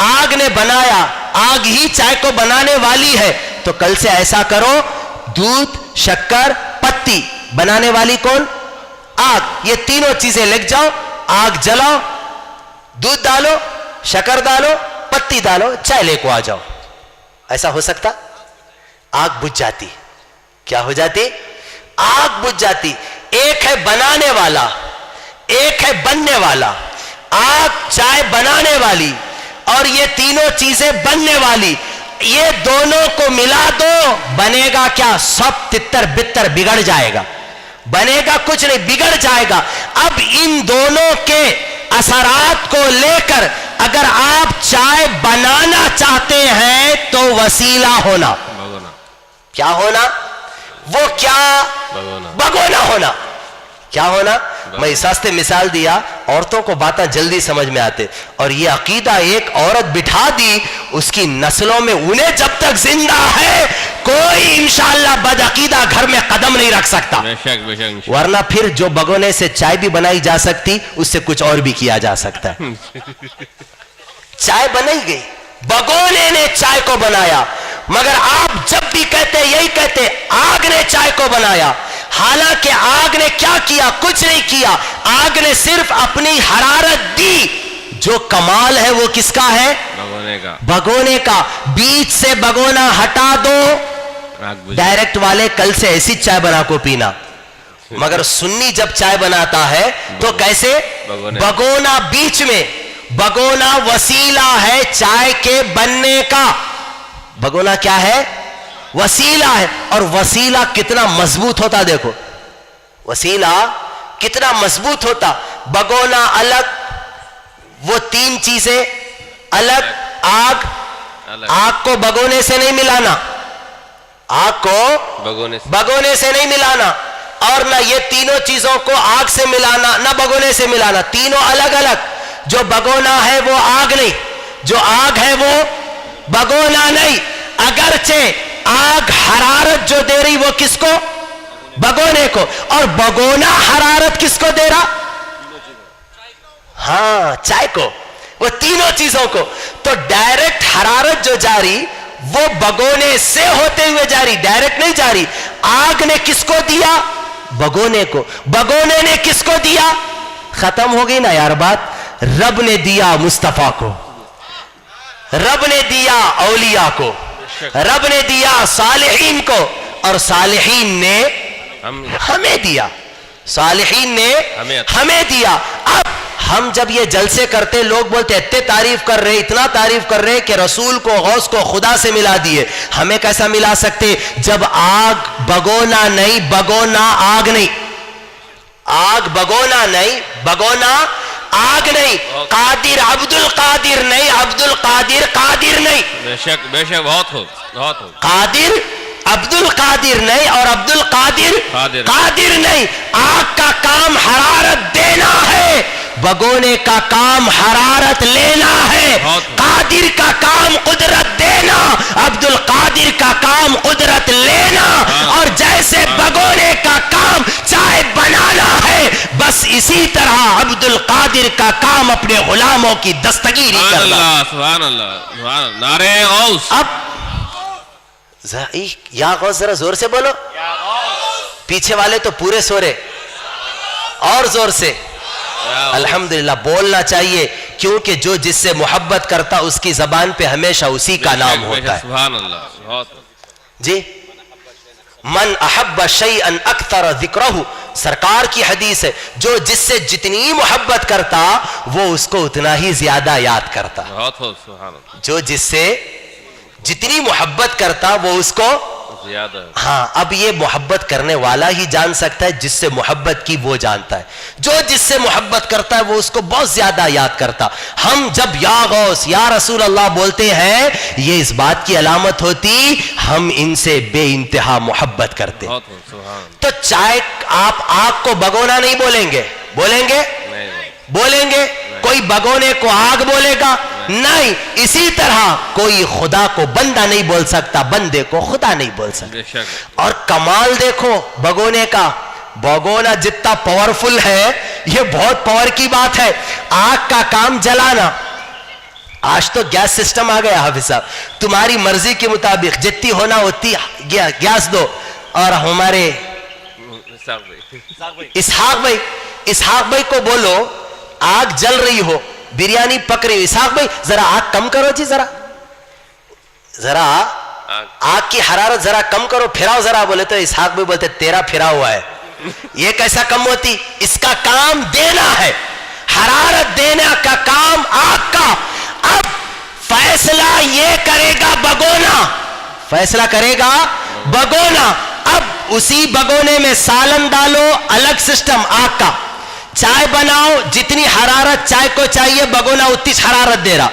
آگ نے بنایا, آگ ہی چائے کو بنانے والی ہے, تو کل سے ایسا کرو, دودھ, شکر, پتی, بنانے والی کون؟ آگ. یہ تینوں چیزیں لکھ جاؤ, آگ جلاؤ, دودھ ڈالو, شکر ڈالو, پتی ڈالو, چائے لے کو آ جاؤ. ایسا ہو سکتا؟ آگ بجھ جاتی. کیا ہو جاتی؟ آگ بجھ جاتی. ایک ہے بنانے والا, ایک ہے بننے والا. آگ چائے بنانے والی اور یہ تینوں چیزیں بننے والی, یہ دونوں کو ملا دو, بنے گا کیا؟ سب تتر بتر بگڑ جائے گا. بنے گا کچھ نہیں, بگڑ جائے گا. اب ان دونوں کے اثرات کو لے کر اگر آپ چائے بنانا چاہتے ہیں تو وسیلہ ہونا. کیا ہونا؟ وہ کیا؟ بگونا ہونا. کیا ہونا؟ میں اس واسطے مثال دیا, عورتوں کو باتیں جلدی سمجھ میں آتے, اور یہ عقیدہ ایک عورت بٹھا دی, اس کی نسلوں میں انہیں جب تک زندہ ہے کوئی انشاءاللہ بد عقیدہ گھر میں قدم نہیں رکھ سکتا. ورنہ پھر جو بگونے سے چائے بھی بنائی جا سکتی, اس سے کچھ اور بھی کیا جا سکتا ہے. چائے بنائی گئی, بگونے نے چائے کو بنایا, مگر آپ جب بھی کہتے یہی کہتے آگ نے چائے کو بنایا. حالانکہ آگ نے کیا کیا؟ کچھ نہیں کیا. آگ نے صرف اپنی حرارت دی. جو کمال ہے وہ کس کا ہے؟ بگونے کا. بگونے کا. بیچ سے بگونا ہٹا دو, ڈائریکٹ والے کل سے ایسی چائے بنا کو پینا. مگر سنی جب چائے بناتا ہے تو کیسے؟ بگونا بیچ میں. بگونا وسیلہ ہے چائے کے بننے کا. بگونا کیا ہے؟ وسیلہ ہے. اور وسیلہ کتنا مضبوط ہوتا, دیکھو وسیلہ کتنا مضبوط ہوتا. بگونا الگ, وہ تین چیزیں الگ. آگ, آگ کو بگونے سے نہیں ملانا, آگ کو بگونے سے نہیں ملانا, اور نہ یہ تینوں چیزوں کو آگ سے ملانا, نہ بگونے سے ملانا. تینوں الگ الگ. جو بگونا ہے وہ آگ نہیں, جو آگ ہے وہ بگونا نہیں. اگرچہ آگ حرارت جو دے رہی وہ کس کو؟ بگونے کو. اور بگونا حرارت کس کو دے رہا؟ ہاں, چائے کو. وہ تینوں چیزوں کو. تو ڈائریکٹ حرارت جو جاری وہ بگونے سے ہوتے ہوئے جاری, ڈائریکٹ نہیں جاری. آگ نے کس کو دیا؟ بگونے کو. بگونے نے کس کو دیا؟ ختم ہو گئی نا یار بات. رب نے دیا مصطفیٰ کو, رب نے دیا اولیاء کو, رب نے دیا صالحین کو, اور صالحین نے ہمیں دیا. صالحین نے ہمیں دیا. اب ہم جب یہ جلسے کرتے, لوگ بولتے اتنے تعریف کر رہے, اتنا تعریف کر رہے کہ رسول کو, غوث کو خدا سے ملا دیے. ہمیں کیسا ملا سکتے جب آگ بگونا نہیں, بگونا آگ نہیں. آگ بگونا نہیں, بگونا آگ نہیں. قادر عبد القادر نہیں, عبد القادر قادر نہیں. بے شک بے شک, بہت ہو بہت ہو. قادر عبد القادر نہیں اور عبد القادر قادر نہیں. آگ کا کام حرارت دینا ہے, بگونے کا کام حرارت لینا ہے. قادر کا کام قدرت دینا, عبد القادر کا کام قدرت لینا. اور جیسے بگونے کا کام چائے بنانا ہے, بس اسی طرح عبد القادر کا کام اپنے غلاموں کی دستگیری کرنا. سبحان اللہ, سبحان اللہ. نعرہ غوث. اب یا غوث ذرا زور سے بولو, پیچھے والے تو پورے سو رہے, اور زور سے. الحمدللہ بولنا چاہیے, کیونکہ جو جس سے محبت کرتا اس کی زبان پہ ہمیشہ اسی کا نام ہوتا ہے. سبحان اللہ. بہت جی, من احب شیئا اکثر ذکرہ, سرکار کی حدیث ہے, جو جس سے جتنی محبت کرتا وہ اس کو اتنا ہی زیادہ یاد کرتا. بہت ہو. سبحان اللہ. جو جس سے جتنی محبت کرتا وہ اس کو زیادہ. ہاں, اب یہ محبت کرنے والا ہی جان سکتا ہے, جس سے محبت کی وہ جانتا ہے. جو جس سے محبت کرتا ہے وہ اس کو بہت زیادہ یاد کرتا. ہم جب یا غوث یا رسول اللہ بولتے ہیں, یہ اس بات کی علامت ہوتی ہم ان سے بے انتہا محبت کرتے. تو چائے, آپ آگ کو بگونا نہیں بولیں گے, بولیں گے بولیں گے. کوئی بگونے کو آگ بولے گا نہیں. اسی طرح کوئی خدا کو بندہ نہیں بول سکتا, بندے کو خدا نہیں بول سکتا. اور کمال دیکھو بگونے کا, بگونا جتنا پاورفل ہے, یہ بہت پاور کی بات ہے. آگ کا کام جلانا, آج تو گیس سسٹم آ گیا حافظ صاحب, تمہاری مرضی کے مطابق جتنی ہونا اتنی گیس دو. اور ہمارے اسحاق بھائی کو بولو آگ جل رہی ہو, بریانی پک رہی ہو, اسحاق بھائی ذرا آگ کم کرو جی, ذرا آگ کی حرارت ذرا کم کرو, پھراؤ ذرا. بولے تو اسحاق بھائی بولتے تیرا پھرا ہوا ہے, یہ کیسا کم ہوتی, اس کا کام دینا ہے, حرارت دینا کا کام آگ کا. اب فیصلہ یہ کرے گا بگونا, فیصلہ کرے گا بگونا. اب اسی بگونے میں سالن ڈالو, الگ سسٹم آگ کا. چائے بناؤ, جتنی حرارت چائے کو چاہیے بگونا اتنی حرارت دے رہا,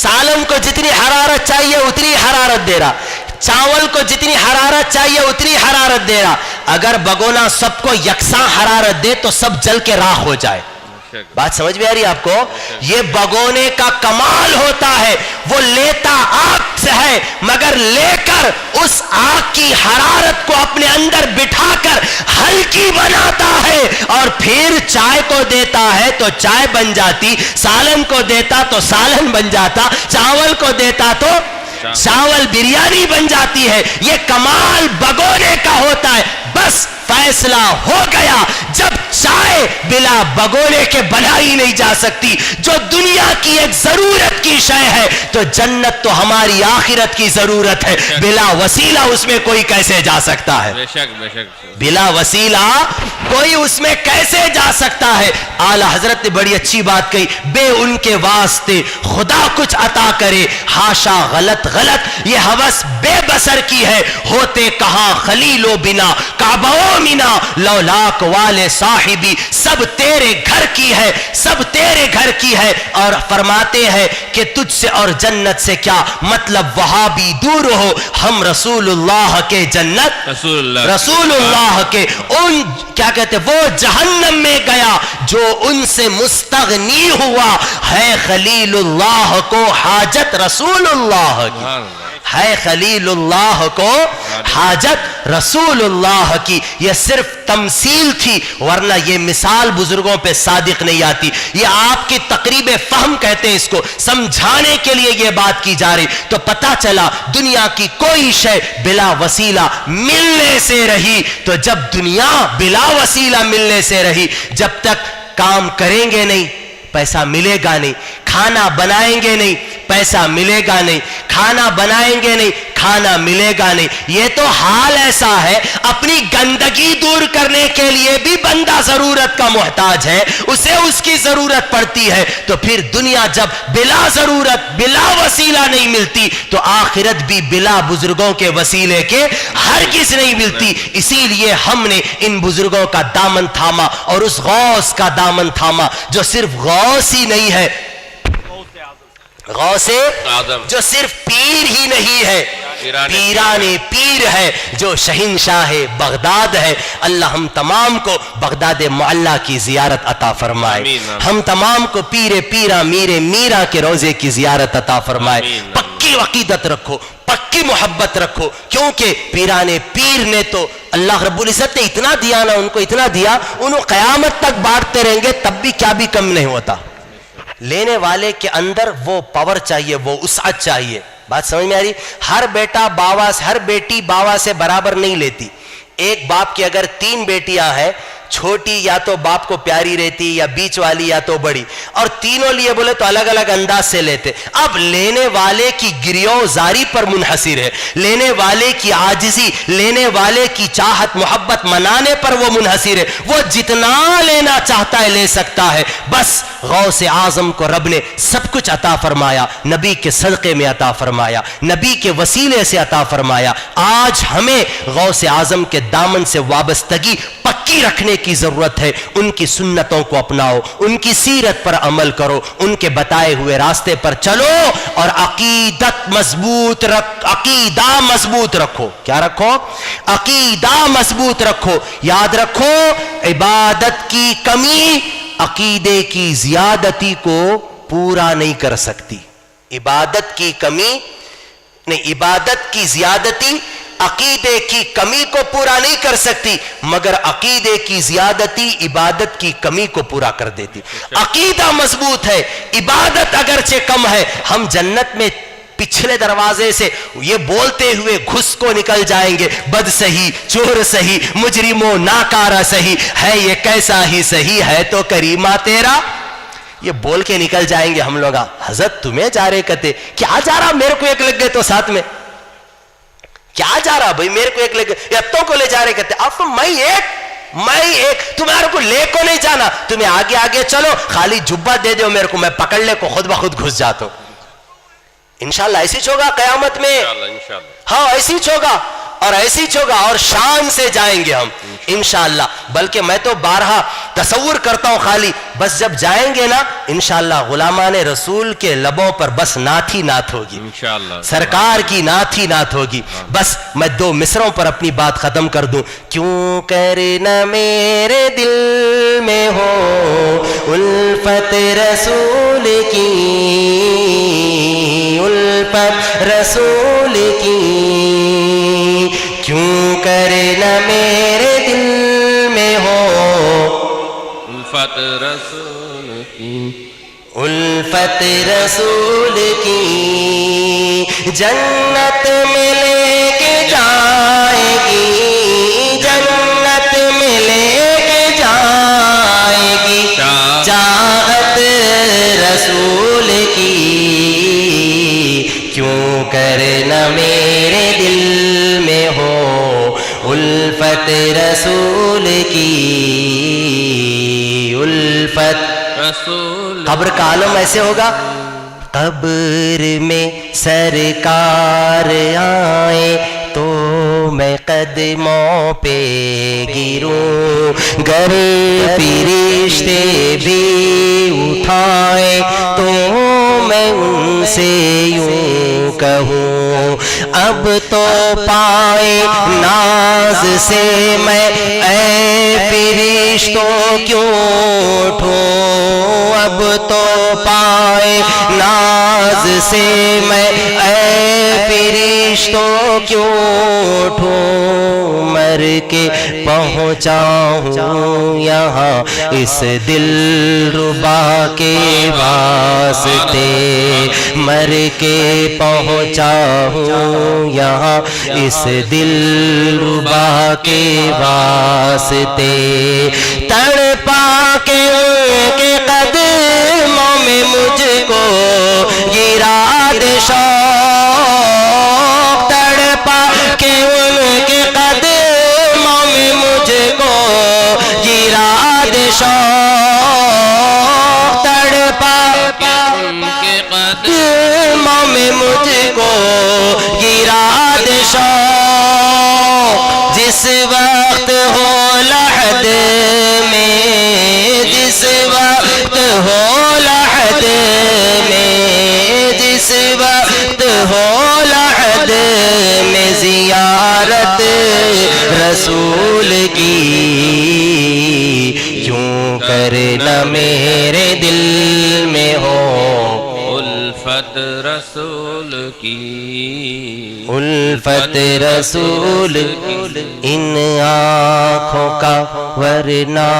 سالن کو جتنی حرارت چاہیے اتنی حرارت دے رہا, چاول کو جتنی حرارت چاہیے اتنی حرارت دے رہا. اگر بگونا سب کو یکساں حرارت دے تو سب جل کے راکھ ہو جائے. بات سمجھ میں آ رہی ہے آپ کو؟ یہ بگونے کا کمال ہوتا ہے, وہ لیتا آگ سے ہے مگر لے کر اس آگ کی حرارت کو اپنے اندر بٹھا کر ہلکی بناتا ہے, اور پھر چائے کو دیتا ہے تو چائے بن جاتی, سالن کو دیتا تو سالن بن جاتا, چاول کو دیتا تو چاول بریانی بن جاتی ہے. یہ کمال بگونے کا ہوتا ہے. بس فیصلہ ہو گیا, جب چائے بلا بگونے کے بنائی نہیں جا سکتی, جو دنیا کی ایک ضرورت کی شے ہے, تو جنت تو ہماری آخرت کی ضرورت ہے, بلا وسیلہ اس میں کوئی کیسے جا سکتا ہے؟ بلا وسیلہ کوئی اس میں کیسے جا سکتا ہے؟ اعلی حضرت نے بڑی اچھی بات کہی, بے ان کے واسطے خدا کچھ عطا کرے, ہاشا غلط غلط یہ ہوس بے بسر کی ہے, ہوتے کہاں خلیل و بنا کعبہ و منا, لولاک والے صاحبی سب تیرے گھر کی ہے, سب تیرے گھر کی ہے. اور فرماتے ہیں کہ تجھ سے اور جنت سے کیا مطلب, وہاں بھی دور ہو, ہم رسول اللہ کے جنت, رسول اللہ کے ان کیا کہتے وہ جہنم میں گیا جو ان سے مستغنی ہوا. ہے خلیل اللہ کو حاجت رسول اللہ کی, ہے خلیل اللہ کو حاجت رسول اللہ کی. یہ صرف تمثیل تھی, ورنہ یہ مثال بزرگوں پہ صادق نہیں آتی. یہ آپ کی تقریب فہم کہتے ہیں اس کو, سمجھانے کے لیے یہ بات کی جا رہی. تو پتہ چلا دنیا کی کوئی شے بلا وسیلہ ملنے سے رہی, تو جب دنیا بلا وسیلہ ملنے سے رہی, جب تک کام کریں گے نہیں پیسہ ملے گا نہیں, کھانا بنائیں گے نہیں پیسہ ملے گا نہیں, کھانا بنائیں گے نہیں کھانا ملے گا نہیں. یہ تو حال ایسا ہے, اپنی گندگی دور کرنے کے لیے بھی بندہ ضرورت کا محتاج ہے, اسے اس کی ضرورت پڑتی ہے. تو پھر دنیا جب بلا ضرورت بلا وسیلہ نہیں ملتی, تو آخرت بھی بلا بزرگوں کے وسیلے کے ہرگز نہیں ملتی. اسی لیے ہم نے ان بزرگوں کا دامن تھاما, اور اس غوث کا دامن تھاما جو صرف غوث ہی نہیں ہے, غوث جو صرف پیر ہی نہیں ہے, پیران پیر ہے, جو شہنشاہ بغداد ہے. اللہ ہم تمام کو بغداد معلیٰ کی زیارت عطا فرمائے, ہم تمام کو پیر پیرا میرے میرا کے روزے کی زیارت عطا فرمائے. پکی عقیدت رکھو, پکی محبت رکھو, کیونکہ پیران پیر نے تو اللہ رب العزت نے اتنا دیا نا, ان کو اتنا دیا, انہوں قیامت تک بانٹتے رہیں گے تب بھی کیا بھی کم نہیں ہوتا. لینے والے کے اندر وہ پاور چاہیے, وہ وسعت چاہیے. بات سمجھ میں آ رہی؟ ہر بیٹا باوا سے, ہر بیٹی باوا سے برابر نہیں لیتی. ایک باپ کی اگر 3 بیٹیاں ہیں, چھوٹی یا تو باپ کو پیاری رہتی, یا بیچ والی یا تو بڑی, اور تینوں لیے بولے تو الگ الگ انداز سے لیتے. اب لینے والے کی گریوزاری پر منحصر ہے, لینے والے کی عاجزی, لینے والے کی چاہت محبت منانے پر وہ منحصر ہے. وہ جتنا لینا چاہتا ہے لے سکتا ہے. بس غوث اعظم کو رب نے سب کچھ عطا فرمایا, نبی کے صدقے میں عطا فرمایا, نبی کے وسیلے سے عطا فرمایا. آج ہمیں غوث اعظم کے دامن سے وابستگی پکی رکھنے کی ضرورت ہے. ان کی سنتوں کو اپناؤ, ان کی سیرت پر عمل کرو, ان کے بتائے ہوئے راستے پر چلو, اور عقیدت مضبوط عقیدہ مضبوط رکھو. کیا رکھو؟ عقیدہ مضبوط رکھو. یاد رکھو, عبادت کی کمی عقیدے کی زیادتی کو پورا نہیں کر سکتی. عبادت کی کمی نہیں, عبادت کی زیادتی عقیدے کی کمی کو پورا نہیں کر سکتی، مگر عقیدے کی زیادتی عبادت کی کمی کو پورا کر دیتی. عقیدہ مضبوط ہے، عبادت اگرچہ کم ہے، ہم جنت میں پچھلے دروازے سے یہ بولتے ہوئے گھس کو نکل جائیں گے، بد سہی، چور سہی، مجرموں ناکارہ سہی، ہے یہ کیسا ہی سہی، ہے تو کریمہ تیرا، یہ بول کے نکل جائیں گے ہم لوگ. حضرت تمہیں جا رہے کہتے، کیا جا رہا، میرے کو ایک لگ گئے تو ساتھ میں کیا جا رہا بھائی، میرے کو ایک لگ گئے، یتوں کو لے جا رہے کہتے، اب میں ایک تمہارے کو لے کو نہیں جانا، تمہیں آگے آگے چلو، خالی جبہ دے دو میرے کو، میں پکڑ لے کو خود بخود گھس جاتا ہوں. انشاءاللہ ایسی ہوگا قیامت میں، ہاں ایسی ہوگا، اور ایسی ہوگا، اور شان سے جائیں گے ہم انشاءاللہ. بلکہ میں تو بارہا تصور کرتا ہوں خالی، بس جب جائیں گے نا انشاءاللہ غلامان رسول کے لبوں پر بس نعت ہی نعت ہوگی، سرکار کی نعت ہی نعت ہوگی. بس میں 2 مصروں پر اپنی بات ختم کر دوں. کیوں کرنا میرے دل میں ہو الفت رسول کی، الفت رسول کی، کیوں کرنا میرے دل میں ہو الفت رسول کی، الفت رسول کی، جنت میں لے کے جائے گی، جنت میں لے کے جائے گی، چاہت رسول کی، کیوں کرنا میرے دل میں ہو الفت رسول کی، الفت رسول. قبر کا عالم ایسے ہوگا، قبر میں سرکار آئے تو میں قدموں پہ گروں، گر فرشتے بھی اٹھائے تو میں ان سے یوں کہوں، اب تو پائے ناز سے میں اے فرشتوں کیوں اٹھوں، اب تو پائے ناز سے میں اے فرشتوں کیوں اٹھوں، مر کے پہنچا ہوں یہاں اس دل ربا کے واسطے، مر کے پہنچا ہوں یہاں اس دل ربا کے واسطے، تڑپا کے ان کے قدموں میں مجھ کو گرا دے شوق، تڑپا کے ان کے قدموں میں مجھ کو گرا دے شوق، تڑپا ان کے قدموں میں مجھ کو گرا دے شوق، جس وقت ہو لحد میں، جس وقت ہو لحد میں، جس وقت ہو لحد میں زیارت رسول کی، کیوں کرنا میرے دل میں ہو الفت رسول کی، الفت رسول کی، ان آنکھوں کا ورنہ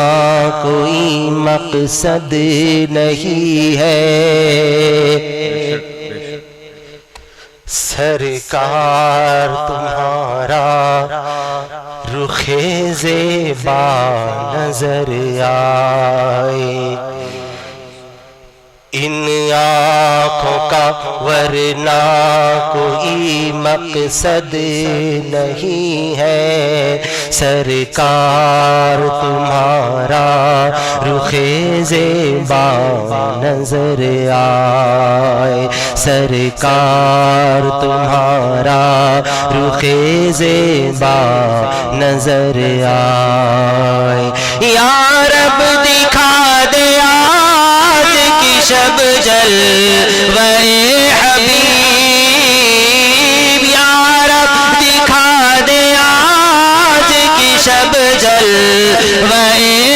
کوئی مقصد نہیں ہے، سرکار تمہارا رخ زیبا نظر آئے، ان آنکھوں کا ورنہ کوئی مقصد نہیں ہے، سرکار تمہارا رخ زیبا نظر آئے، سرکار تمہارا رخ زیبا نظر آئے، یا رب دکھا دے شب جلوے حبیب، یا رب دکھا دے آج کی شب جلوے